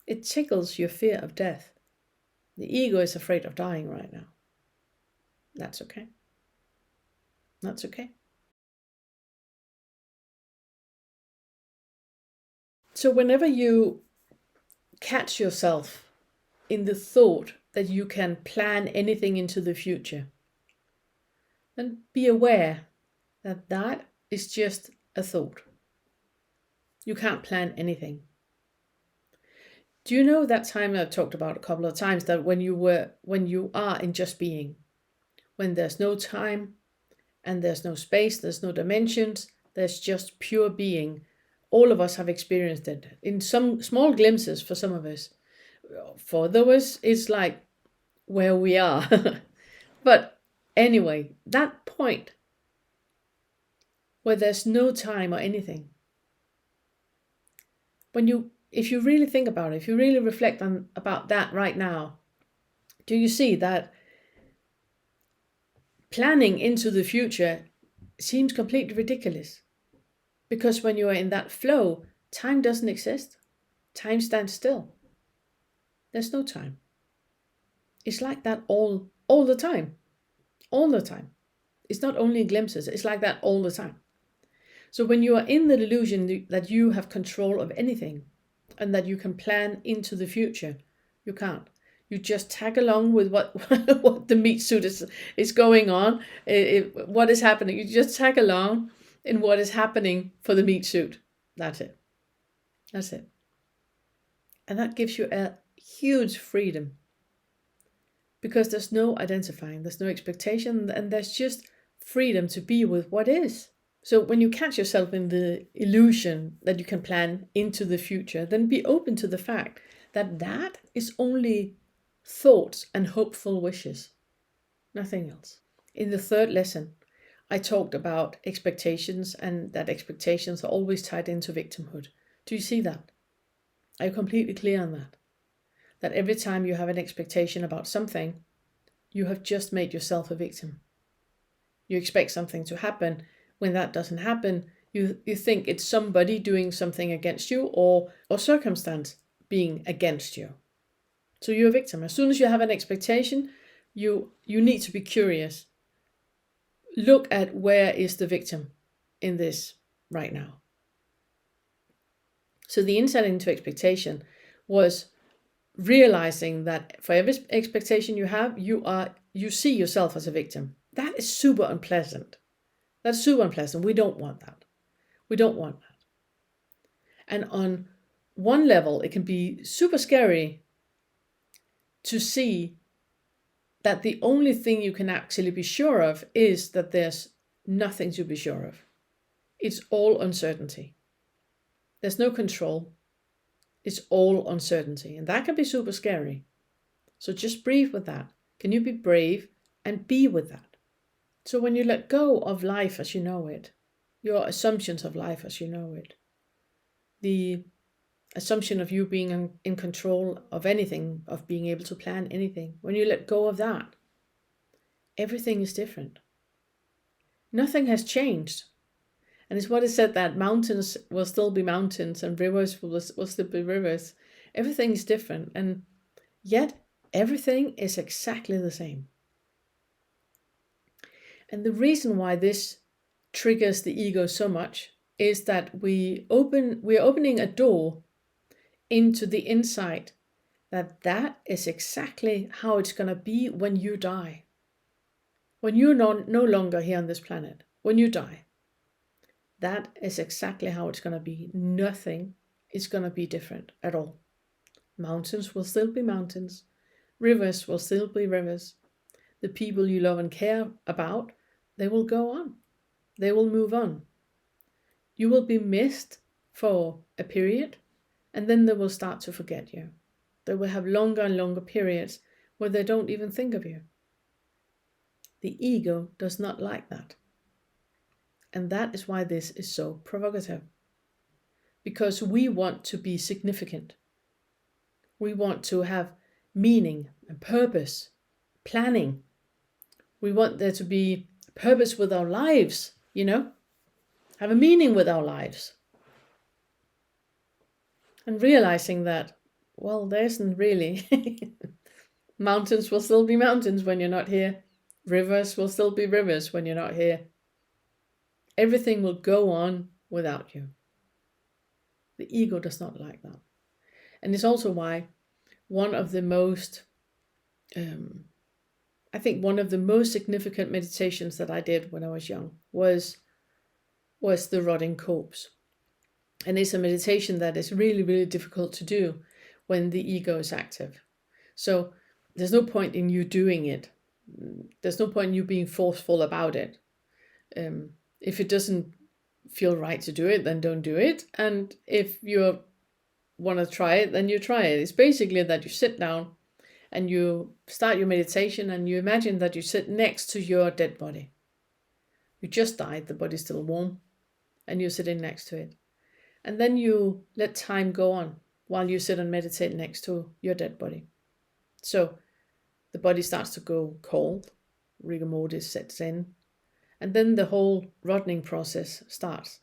[SPEAKER 1] It tickles your fear of death. The ego is afraid of dying right now. That's okay. That's okay. So whenever you catch yourself in the thought that you can plan anything into the future, then be aware that that is just a thought. You can't plan anything. Do you know that time I've talked about a couple of times, that when you are in just being, when there's no time and there's no space, there's no dimensions, there's just pure being. All of us have experienced it in some small glimpses. For some of us, for others, it's like where we are. But anyway, that point where there's no time or anything, if you really think about it, if you really reflect about that right now, do you see that planning into the future seems completely ridiculous? Because when you are in that flow, time doesn't exist. Time stands still. There's no time. It's like that all the time. All the time. It's not only glimpses, it's like that all the time. So when you are in the delusion that you have control of anything and that you can plan into the future, you can't. You just tag along with what the meat suit is going on, what is happening. You just tag along in what is happening for the meat suit. That's it. That's it. And that gives you a huge freedom, because there's no identifying, there's no expectation, and there's just freedom to be with what is. So when you catch yourself in the illusion that you can plan into the future, then be open to the fact that that is only thoughts and hopeful wishes, nothing else. In the third lesson, I talked about expectations, and that expectations are always tied into victimhood. Do you see that? Are you completely clear on that? That every time you have an expectation about something, you have just made yourself a victim. You expect something to happen. When that doesn't happen, you think it's somebody doing something against you, or circumstance being against you. So you're a victim. As soon as you have an expectation, you need to be curious. Look at where is the victim in this right now. So the insight into expectation was realizing that for every expectation you have, you see yourself as a victim. That is super unpleasant. That's super unpleasant. We don't want that. We don't want that. And on one level, it can be super scary to see that the only thing you can actually be sure of is that there's nothing to be sure of. It's all uncertainty. There's no control. It's all uncertainty. And that can be super scary. So just breathe with that. Can you be brave and be with that? So when you let go of life as you know it, your assumptions of life as you know it, the assumption of you being in control of anything, of being able to plan anything, when you let go of that, everything is different. Nothing has changed. And it's what is said, that mountains will still be mountains and rivers will still be rivers. Everything is different, and yet everything is exactly the same. And the reason why this triggers the ego so much is that we are opening a door into the insight that that is exactly how it's going to be when you die. When you're no longer here on this planet, when you die, that is exactly how it's going to be. Nothing is going to be different at all. Mountains will still be mountains. Rivers will still be rivers. The people you love and care about, they will go on. They will move on. You will be missed for a period, and then they will start to forget you. They will have longer and longer periods where they don't even think of you. The ego does not like that. And that is why this is so provocative. Because we want to be significant. We want to have meaning and purpose, planning. We want there to be purpose with our lives, have a meaning with our lives. And realizing that, well, there isn't really. Mountains will still be mountains when you're not here. Rivers will still be rivers when you're not here. Everything will go on without you. The ego does not like that. And it's also why one of the most significant meditations that I did when I was young was the rotting corpse. And it's a meditation that is really, really difficult to do when the ego is active. So there's no point in you doing it. There's no point in you being forceful about it. If it doesn't feel right to do it, then don't do it. And if you want to try it, then you try it. It's basically that you sit down and you start your meditation and you imagine that you sit next to your dead body. You just died, the body's still warm, and you're sitting next to it. And then you let time go on while you sit and meditate next to your dead body. So the body starts to go cold, rigor mortis sets in, and then the whole rotting process starts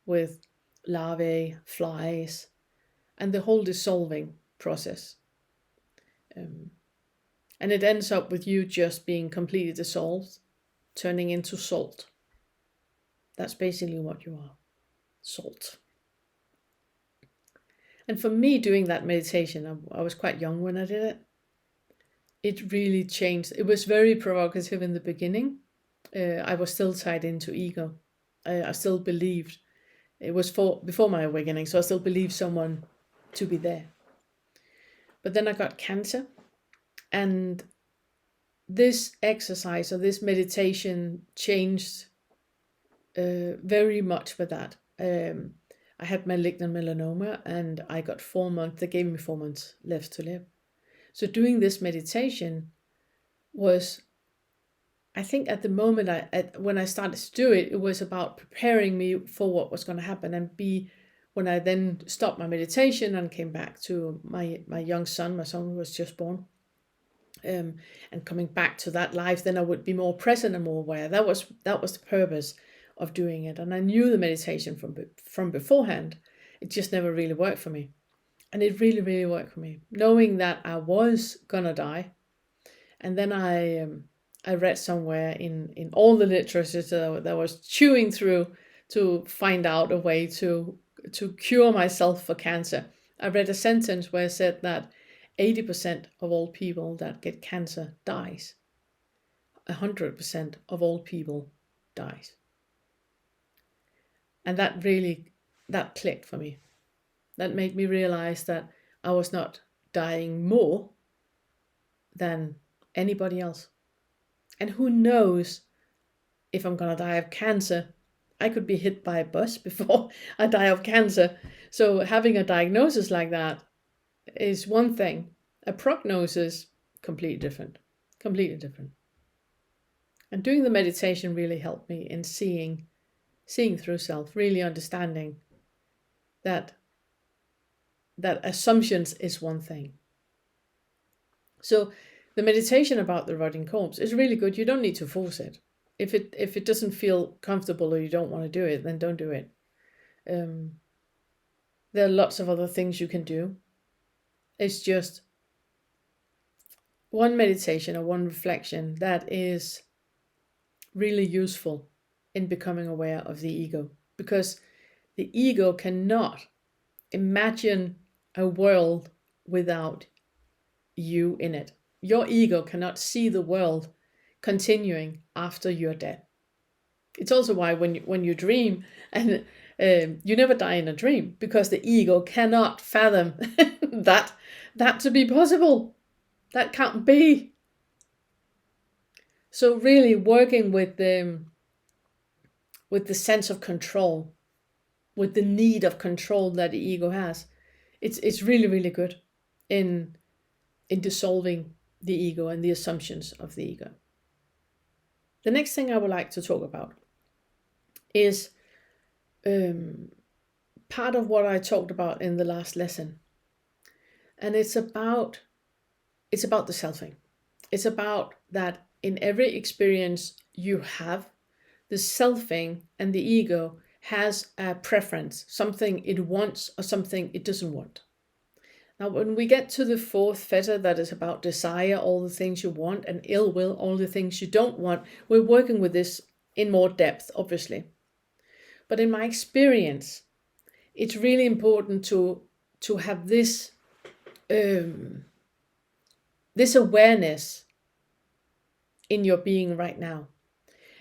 [SPEAKER 1] with larvae, flies, and the whole dissolving process. And it ends up with you just being completely dissolved, turning into salt. That's basically what you are, salt. And for me, doing that meditation, I was quite young when I did it. It really changed. It was very provocative in the beginning. I was still tied into ego. I still believed. It was before my awakening, so I still believed someone to be there. But then I got cancer. And this exercise or this meditation changed very much with that. I had malignant melanoma and I got 4 months. They gave me 4 months left to live. So doing this meditation was, I think at the moment when I started to do it, it was about preparing me for what was going to happen. And when I then stopped my meditation and came back to my young son, my son was just born, and coming back to that life, then I would be more present and more aware. That was the purpose of doing it. And I knew the meditation from beforehand. It just never really worked for me. And it really, really worked for me, knowing that I was gonna die. And then I read somewhere in all the literature that I was chewing through to find out a way to cure myself for cancer. I read a sentence where it said that 80% of all people that get cancer dies. 100% of all people dies. And that clicked for me. That made me realize that I was not dying more than anybody else. And who knows if I'm going to die of cancer? I could be hit by a bus before I die of cancer. So having a diagnosis like that is one thing. A prognosis, completely different. Completely different. And doing the meditation really helped me in seeing through self, really understanding that assumptions is one thing. So the meditation about the rotting corpse is really good. You don't need to force it. If it doesn't feel comfortable or you don't want to do it, then don't do it. There are lots of other things you can do. It's just one meditation or one reflection that is really useful in becoming aware of the ego, because the ego cannot imagine a world without you in it. Your ego cannot see the world continuing after you're dead. It's also why when you dream, and you never die in a dream, because the ego cannot fathom that to be possible. That can't be. So really working with the sense of control, with the need of control that the ego has, it's really, really good in dissolving the ego and the assumptions of the ego. The next thing I would like to talk about is part of what I talked about in the last lesson. And it's about the selfing. It's about that in every experience you have, the selfing and the ego has a preference, something it wants or something it doesn't want. Now, when we get to the fourth fetter, that is about desire, all the things you want, and ill will, all the things you don't want, we're working with this in more depth, obviously. But in my experience, it's really important to have this awareness in your being right now.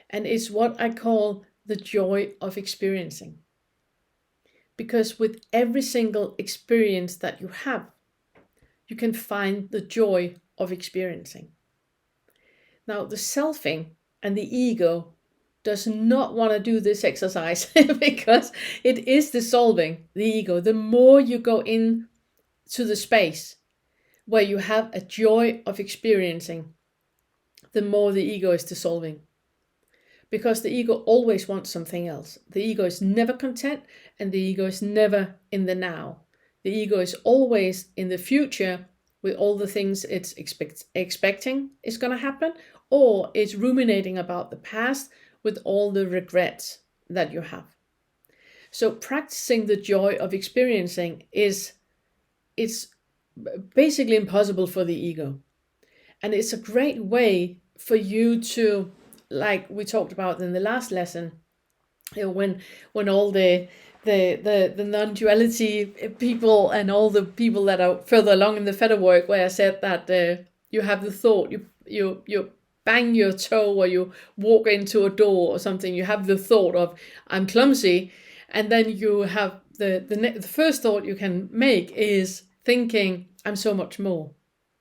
[SPEAKER 1] And it's what I call the joy of experiencing. Because with every single experience that you have, you can find the joy of experiencing. Now, the selfing and the ego does not want to do this exercise because it is dissolving the ego. The more you go in to the space where you have a joy of experiencing, the more the ego is dissolving. Because the ego always wants something else. The ego is never content, and the ego is never in the now. The ego is always in the future with all the things it's expecting is going to happen, or it's ruminating about the past with all the regrets that you have. So practicing the joy of experiencing it's basically impossible for the ego. And it's a great way for you to, like we talked about in the last lesson, when all the non-duality people and all the people that are further along in the Fetter work, where I said that you have the thought, you bang your toe or you walk into a door or something, you have the thought of I'm clumsy, and then you have the first thought you can make is thinking I'm so much more.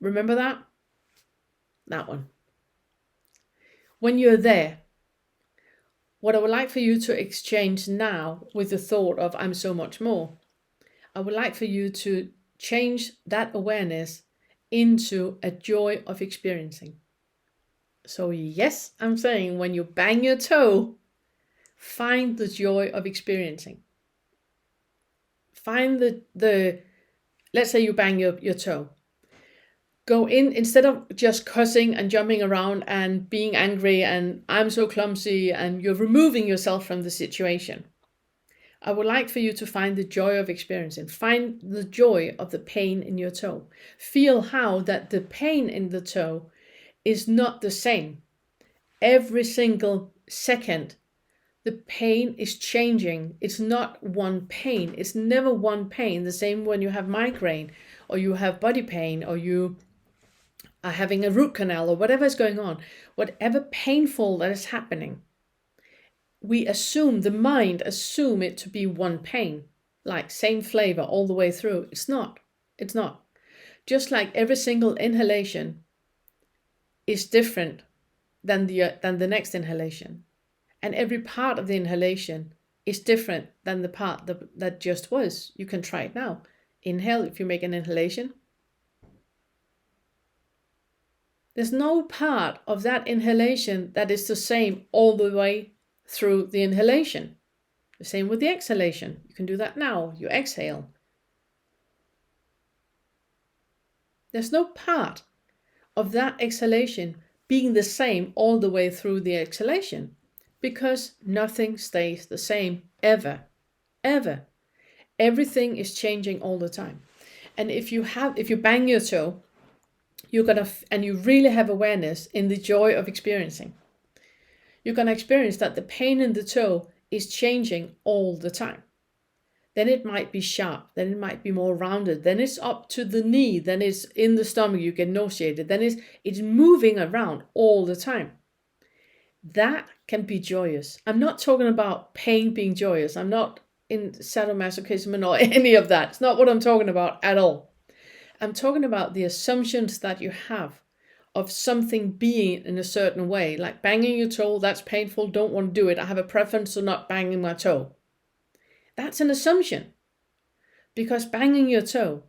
[SPEAKER 1] Remember that one. When you're there, what I would like for you to exchange now with the thought of I'm so much more, I would like for you to change that awareness into a joy of experiencing. So yes, I'm saying when you bang your toe, find the joy of experiencing. Find the let's say you bang your toe. Go in, instead of just cussing and jumping around and being angry and I'm so clumsy and you're removing yourself from the situation. I would like for you to find the joy of experiencing. Find the joy of the pain in your toe. Feel how that the pain in the toe is not the same. Every single second, the pain is changing. It's not one pain. It's never one pain. The same when you have migraine or you have body pain or you are having a root canal or whatever is going on. Whatever painful that is happening, we assume, the mind assume it to be one pain, like same flavor all the way through. It's not. It's not. Just like every single inhalation is different than the next inhalation. And every part of the inhalation is different than the part that just was. You can try it now. Inhale if you make an inhalation. There's no part of that inhalation that is the same all the way through the inhalation. The same with the exhalation. You can do that now. You exhale. There's no part of that exhalation being the same all the way through the exhalation, because nothing stays the same ever. Everything is changing all the time. And if you bang your toe, and you really have awareness in the joy of experiencing, you're gonna experience that the pain in the toe is changing all the time. then it might be sharp, then it might be more rounded, then it's up to the knee, then it's in the stomach, you get nauseated, then it's moving around all the time. That can be joyous. I'm not talking about pain being joyous. I'm not in sadomasochism or any of that. It's not what I'm talking about at all. I'm talking about the assumptions that you have of something being in a certain way, like banging your toe, that's painful, don't want to do it. I have a preference for not banging my toe. That's an assumption, because banging your toe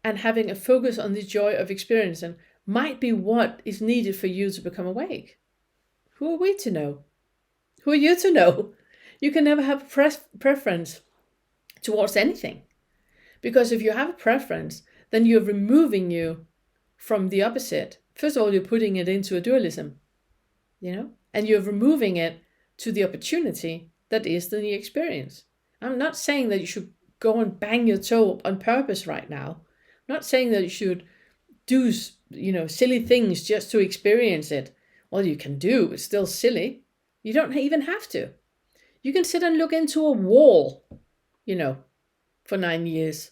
[SPEAKER 1] and having a focus on the joy of experiencing might be what is needed for you to become awake. Who are we to know? Who are you to know? You can never have a preference towards anything. Because if you have a preference, then you're removing you from the opposite. First of all, you're putting it into a dualism, and you're removing it to the opportunity that is the experience. I'm not saying that you should go and bang your toe on purpose right now. I'm not saying that you should do, silly things just to experience it. Well, you can do, it's still silly. You don't even have to. You can sit and look into a wall, for 9 years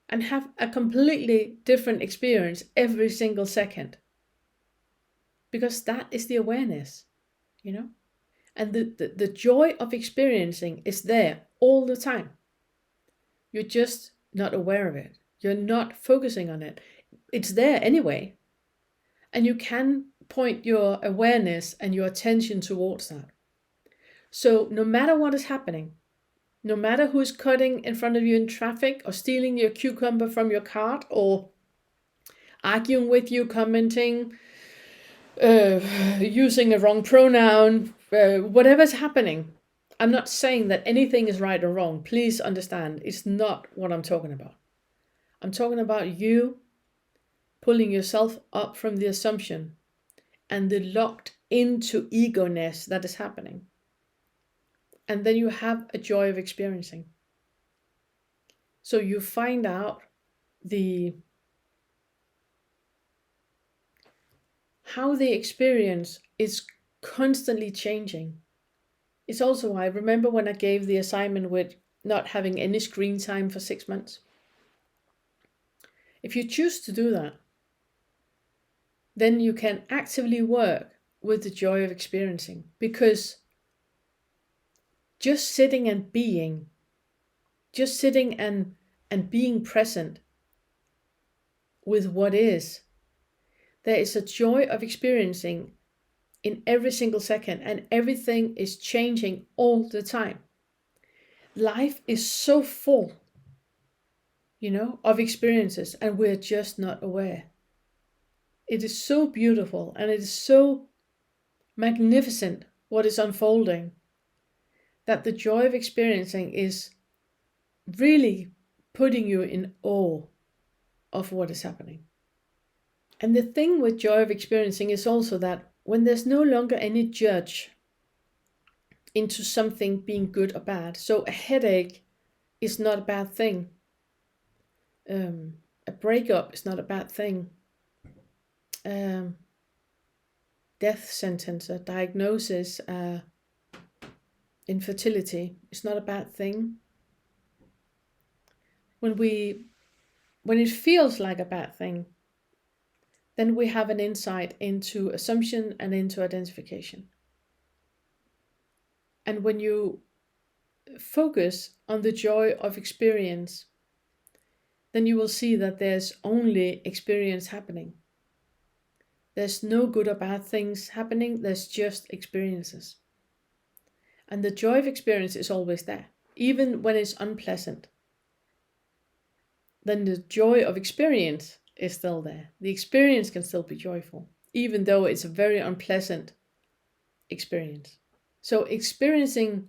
[SPEAKER 1] and have a completely different experience every single second. Because that is the awareness, And the joy of experiencing is there all the time. You're just not aware of it. You're not focusing on it. It's there anyway. And you can point your awareness and your attention towards that. So no matter what is happening, no matter who is cutting in front of you in traffic or stealing your cucumber from your cart or arguing with you, commenting, using a wrong pronoun, whatever's happening, I'm not saying that anything is right or wrong. Please understand, it's not what I'm talking about. I'm talking about you pulling yourself up from the assumption and the locked into ego-ness that is happening. And then you have a joy of experiencing. So you find out how the experience is constantly changing. It's also why, remember when I gave the assignment with not having any screen time for 6 months? If you choose to do that, then you can actively work with the joy of experiencing, because just sitting and being, and being present with what is, there is a joy of experiencing in every single second, and everything is changing all the time. Life is so full, of experiences, and we're just not aware. It is so beautiful, and it is so magnificent what is unfolding, that the joy of experiencing is really putting you in awe of what is happening. And the thing with joy of experiencing is also that when there's no longer any judge into something being good or bad, so a headache is not a bad thing. A breakup is not a bad thing. Death sentence, a diagnosis, infertility is not a bad thing. When it feels like a bad thing, then we have an insight into assumption and into identification. And when you focus on the joy of experience, then you will see that there's only experience happening. There's no good or bad things happening, there's just experiences. And the joy of experience is always there, even when it's unpleasant. Then the joy of experience is still there. The experience can still be joyful, even though it's a very unpleasant experience. So experiencing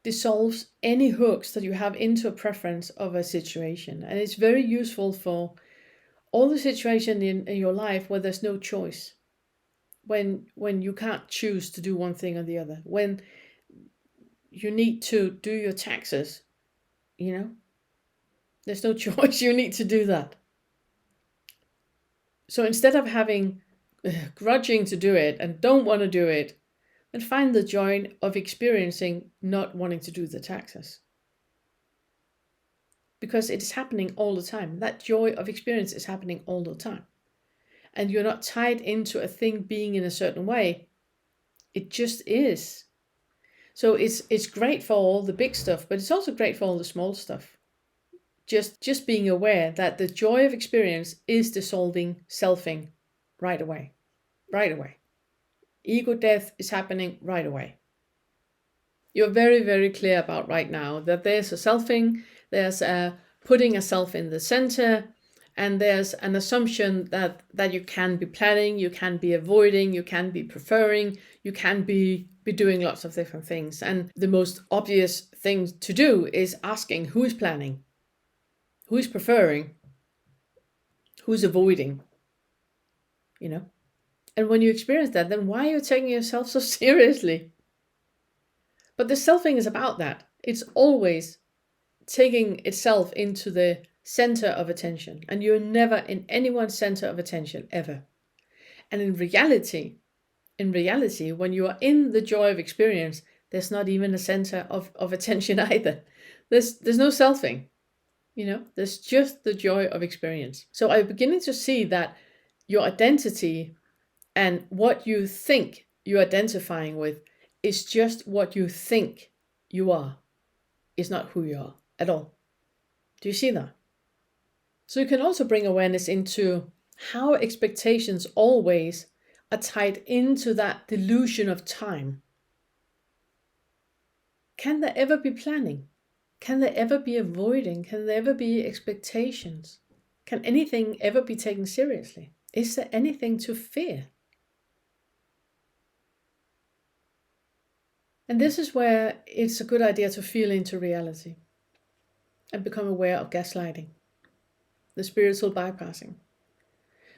[SPEAKER 1] dissolves any hooks that you have into a preference of a situation. And it's very useful for all the situations in your life where there's no choice. When you can't choose to do one thing or the other. When you need to do your taxes, there's no choice, you need to do that. So instead of having grudging to do it and don't want to do it, then find the joy of experiencing not wanting to do the taxes. because it is happening all the time. That joy of experience is happening all the time. And you're not tied into a thing being in a certain way. It just is. So it's great for all the big stuff, but it's also great for all the small stuff. Just being aware that the joy of experience is dissolving selfing right away. Right away. Ego death is happening right away. You're very, very clear about right now that there's a selfing, there's a putting a self in the center, and there's an assumption that you can be planning, you can be avoiding, you can be preferring, you can be doing lots of different things. And the most obvious thing to do is asking who is planning, who is preferring, who's avoiding, And when you experience that, then why are you taking yourself so seriously? But the selfing is about that. It's always taking itself into the center of attention. And you're never in anyone's center of attention, ever. And in reality, when you are in the joy of experience, there's not even a center of attention either. There's no selfing. There's just the joy of experience. So I'm beginning to see that your identity and what you think you're identifying with is just what you think you are. It's not who you are at all. Do you see that? So you can also bring awareness into how expectations always are tied into that delusion of time. Can there ever be planning? Can there ever be avoiding? Can there ever be expectations? Can anything ever be taken seriously? Is there anything to fear? And this is where it's a good idea to feel into reality and become aware of gaslighting, the spiritual bypassing.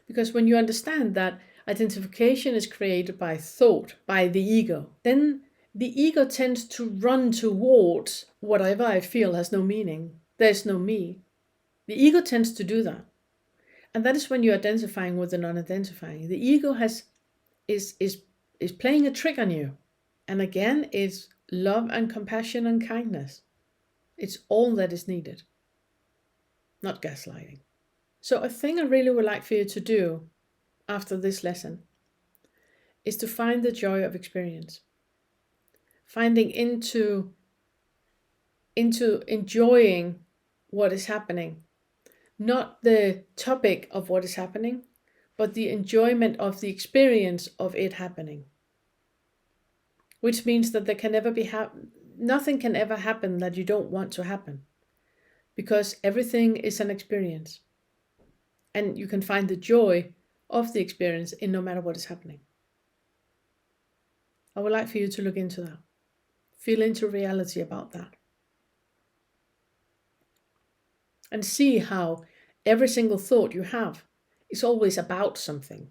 [SPEAKER 1] Because when you understand that identification is created by thought, by the ego, then the ego tends to run towards whatever I feel has no meaning. There's no me. The ego tends to do that. And that is when you're identifying with the non-identifying. The ego is playing a trick on you. And again, it's love and compassion and kindness. It's all that is needed, not gaslighting. So a thing I really would like for you to do after this lesson is to find the joy of experience. Finding into enjoying what is happening. Not the topic of what is happening, but the enjoyment of the experience of it happening. Which means that there can never be nothing can ever happen that you don't want to happen. Because everything is an experience. And you can find the joy of the experience in no matter what is happening. I would like for you to look into that. Feel into reality about that. And see how every single thought you have is always about something.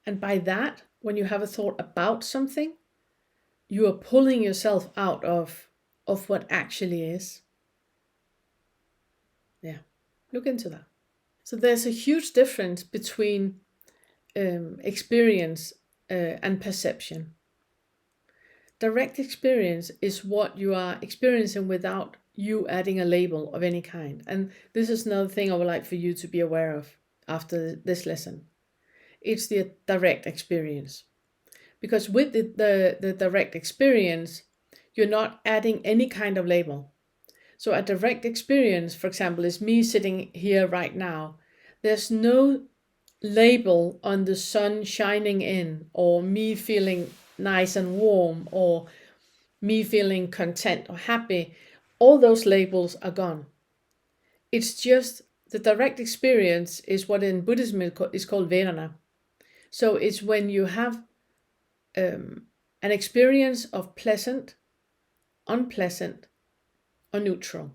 [SPEAKER 1] And by that, when you have a thought about something, you are pulling yourself out of what actually is. Yeah, look into that. So there's a huge difference between experience and perception. Direct experience is what you are experiencing without you adding a label of any kind. And this is another thing I would like for you to be aware of after this lesson. It's the direct experience. Because with the direct experience, you're not adding any kind of label. So a direct experience, for example, is me sitting here right now. There's no label on the sun shining in, or me feeling nice and warm, or me feeling content or happy. All those labels are gone. It's just the direct experience is what in Buddhism is called Vedana. So it's when you have an experience of pleasant, unpleasant, or neutral.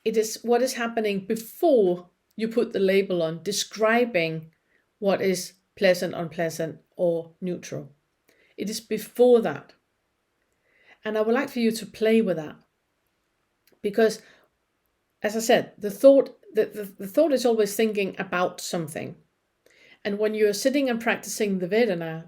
[SPEAKER 1] It is what is happening before you put the label on, describing what is pleasant, unpleasant, or neutral. It is before that. And I would like for you to play with that. Because, as I said, the thought is always thinking about something. And when you're sitting and practicing the Vedana,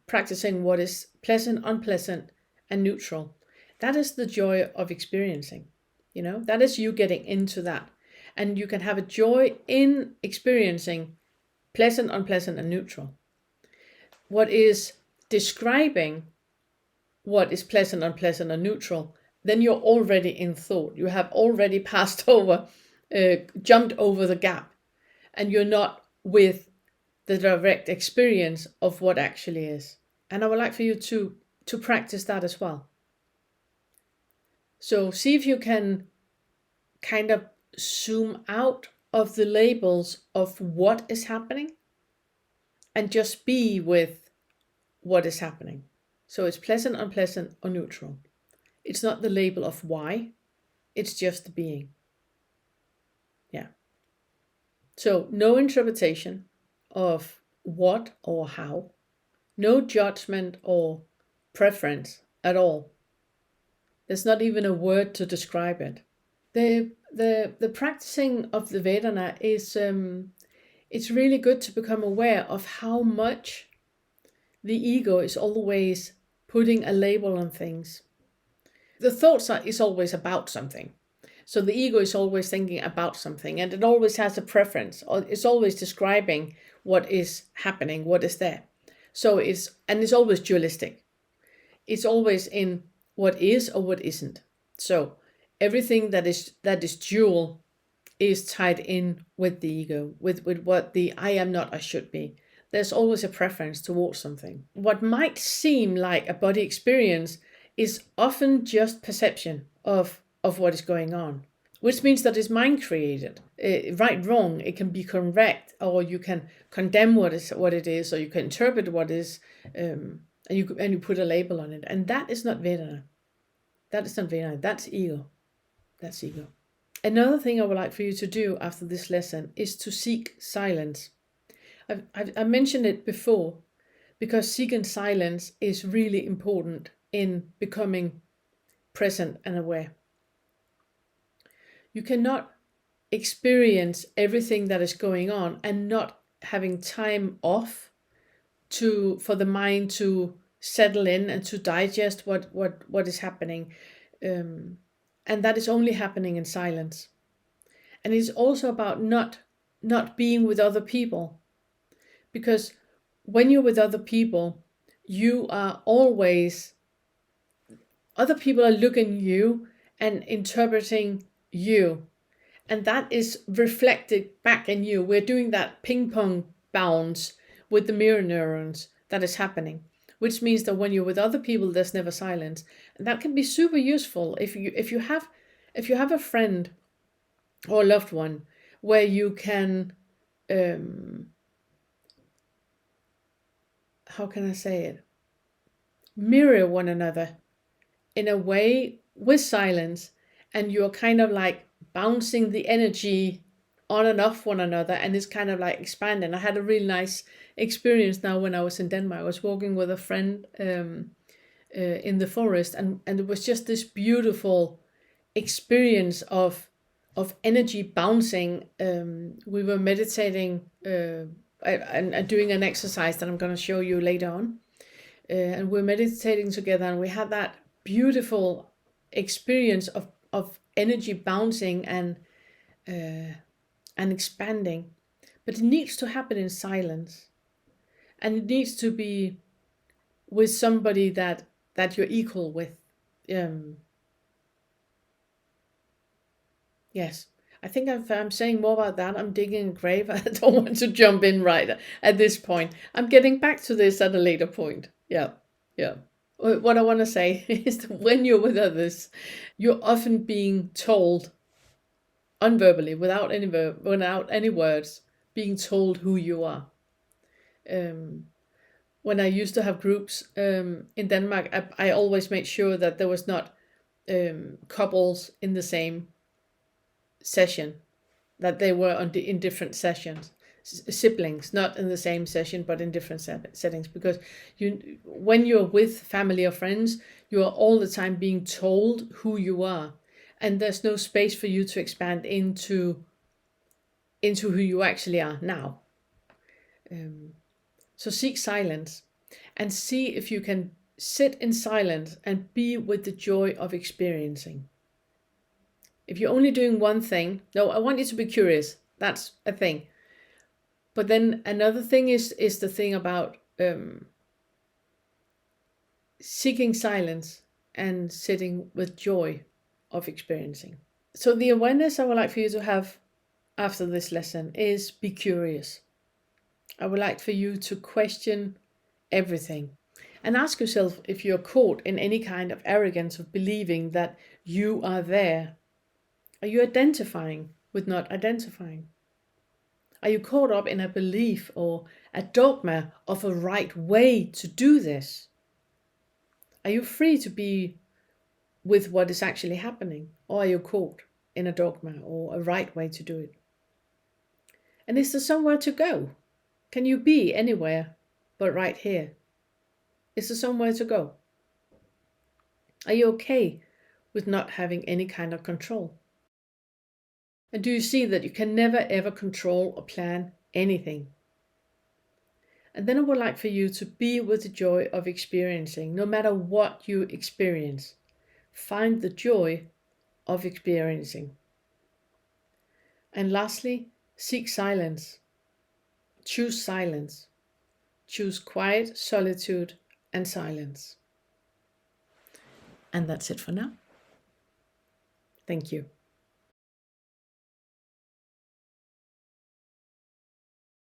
[SPEAKER 1] practicing what is pleasant, unpleasant, and neutral, that is the joy of experiencing. That is you getting into that. And you can have a joy in experiencing pleasant, unpleasant, and neutral. What is describing what is pleasant, unpleasant, and neutral, then you're already in thought. You have already passed over, jumped over the gap, and you're not with the direct experience of what actually is. And I would like for you to practice that as well. So see if you can kind of zoom out of the labels of what is happening and just be with what is happening. So it's pleasant, unpleasant, or neutral. It's not the label of why, it's just the being. Yeah. So no interpretation of what or how, no judgment or preference at all. There's not even a word to describe it. The practicing of the Vedana is it's really good to become aware of how much the ego is always putting a label on things. The thoughts is always about something. So the ego is always thinking about something, and it always has a preference, or it's always describing what is happening, what is there. So it's always dualistic. It's always in what is or what isn't. So everything that is dual is tied in with the ego, with what the I am not, I should be. There's always a preference towards something. What might seem like a body experience is often just perception of what is going on, which means that it's mind created. Right, wrong, it can be correct, or you can condemn what it is, or you can interpret what is, and you put a label on it. And that is not Vedana. That is not Vedana. That's ego. That's ego. Another thing I would like for you to do after this lesson is to seek silence. I mentioned it before because seeking silence is really important in becoming present and aware. You cannot experience everything that is going on and not having time off for the mind to settle in and to digest what is happening. And that is only happening in silence. And it's also about not being with other people. Because when you're with other people, you are always, other people are looking at you and interpreting you. And that is reflected back in you. We're doing that ping pong bounce with the mirror neurons that is happening, which means that when you're with other people, there's never silence. And that can be super useful if you have a friend or a loved one where you can, how can I say it? Mirror one another in a way with silence, and you're kind of like bouncing the energy on and off one another, and it's kind of like expanding. I had a really nice experience now when I was in Denmark. I was walking with a friend in the forest, and it was just this beautiful experience of energy bouncing. We were meditating and doing an exercise that I'm going to show you later on. And we're meditating together, and we had that beautiful experience of energy bouncing and expanding. But it needs to happen in silence, and it needs to be with somebody that you're equal with. Yes, I think if I'm saying more about that, I'm digging a grave. I don't want to jump in right at this point. I'm getting back to this at a later point. Yeah. What I want to say is that when you're with others, you're often being told unverbally, without any words, being told who you are. When I used to have groups in Denmark, I always made sure that there was not couples in the same session, that they were in different sessions, siblings not in the same session but in different settings, because when you're with family or friends, you are all the time being told who you are, and there's no space for you to expand into who you actually are now. So seek silence and see if you can sit in silence and be with the joy of experiencing. If you're only doing one thing, no, I want you to be curious. That's a thing. But then another thing is the thing about seeking silence and sitting with joy of experiencing. So the awareness I would like for you to have after this lesson is be curious. I would like for you to question everything and ask yourself if you're caught in any kind of arrogance of believing that you are there. Are you identifying with not identifying? Are you caught up in a belief or a dogma of a right way to do this? Are you free to be with what is actually happening? Or are you caught in a dogma or a right way to do it? And is there somewhere to go? Can you be anywhere but right here? Is there somewhere to go? Are you okay with not having any kind of control? And do you see that you can never ever control or plan anything? And then I would like for you to be with the joy of experiencing, no matter what you experience. Find the joy of experiencing. And lastly, seek silence. Choose silence. Choose quiet, solitude, and silence. And that's it for now. Thank you.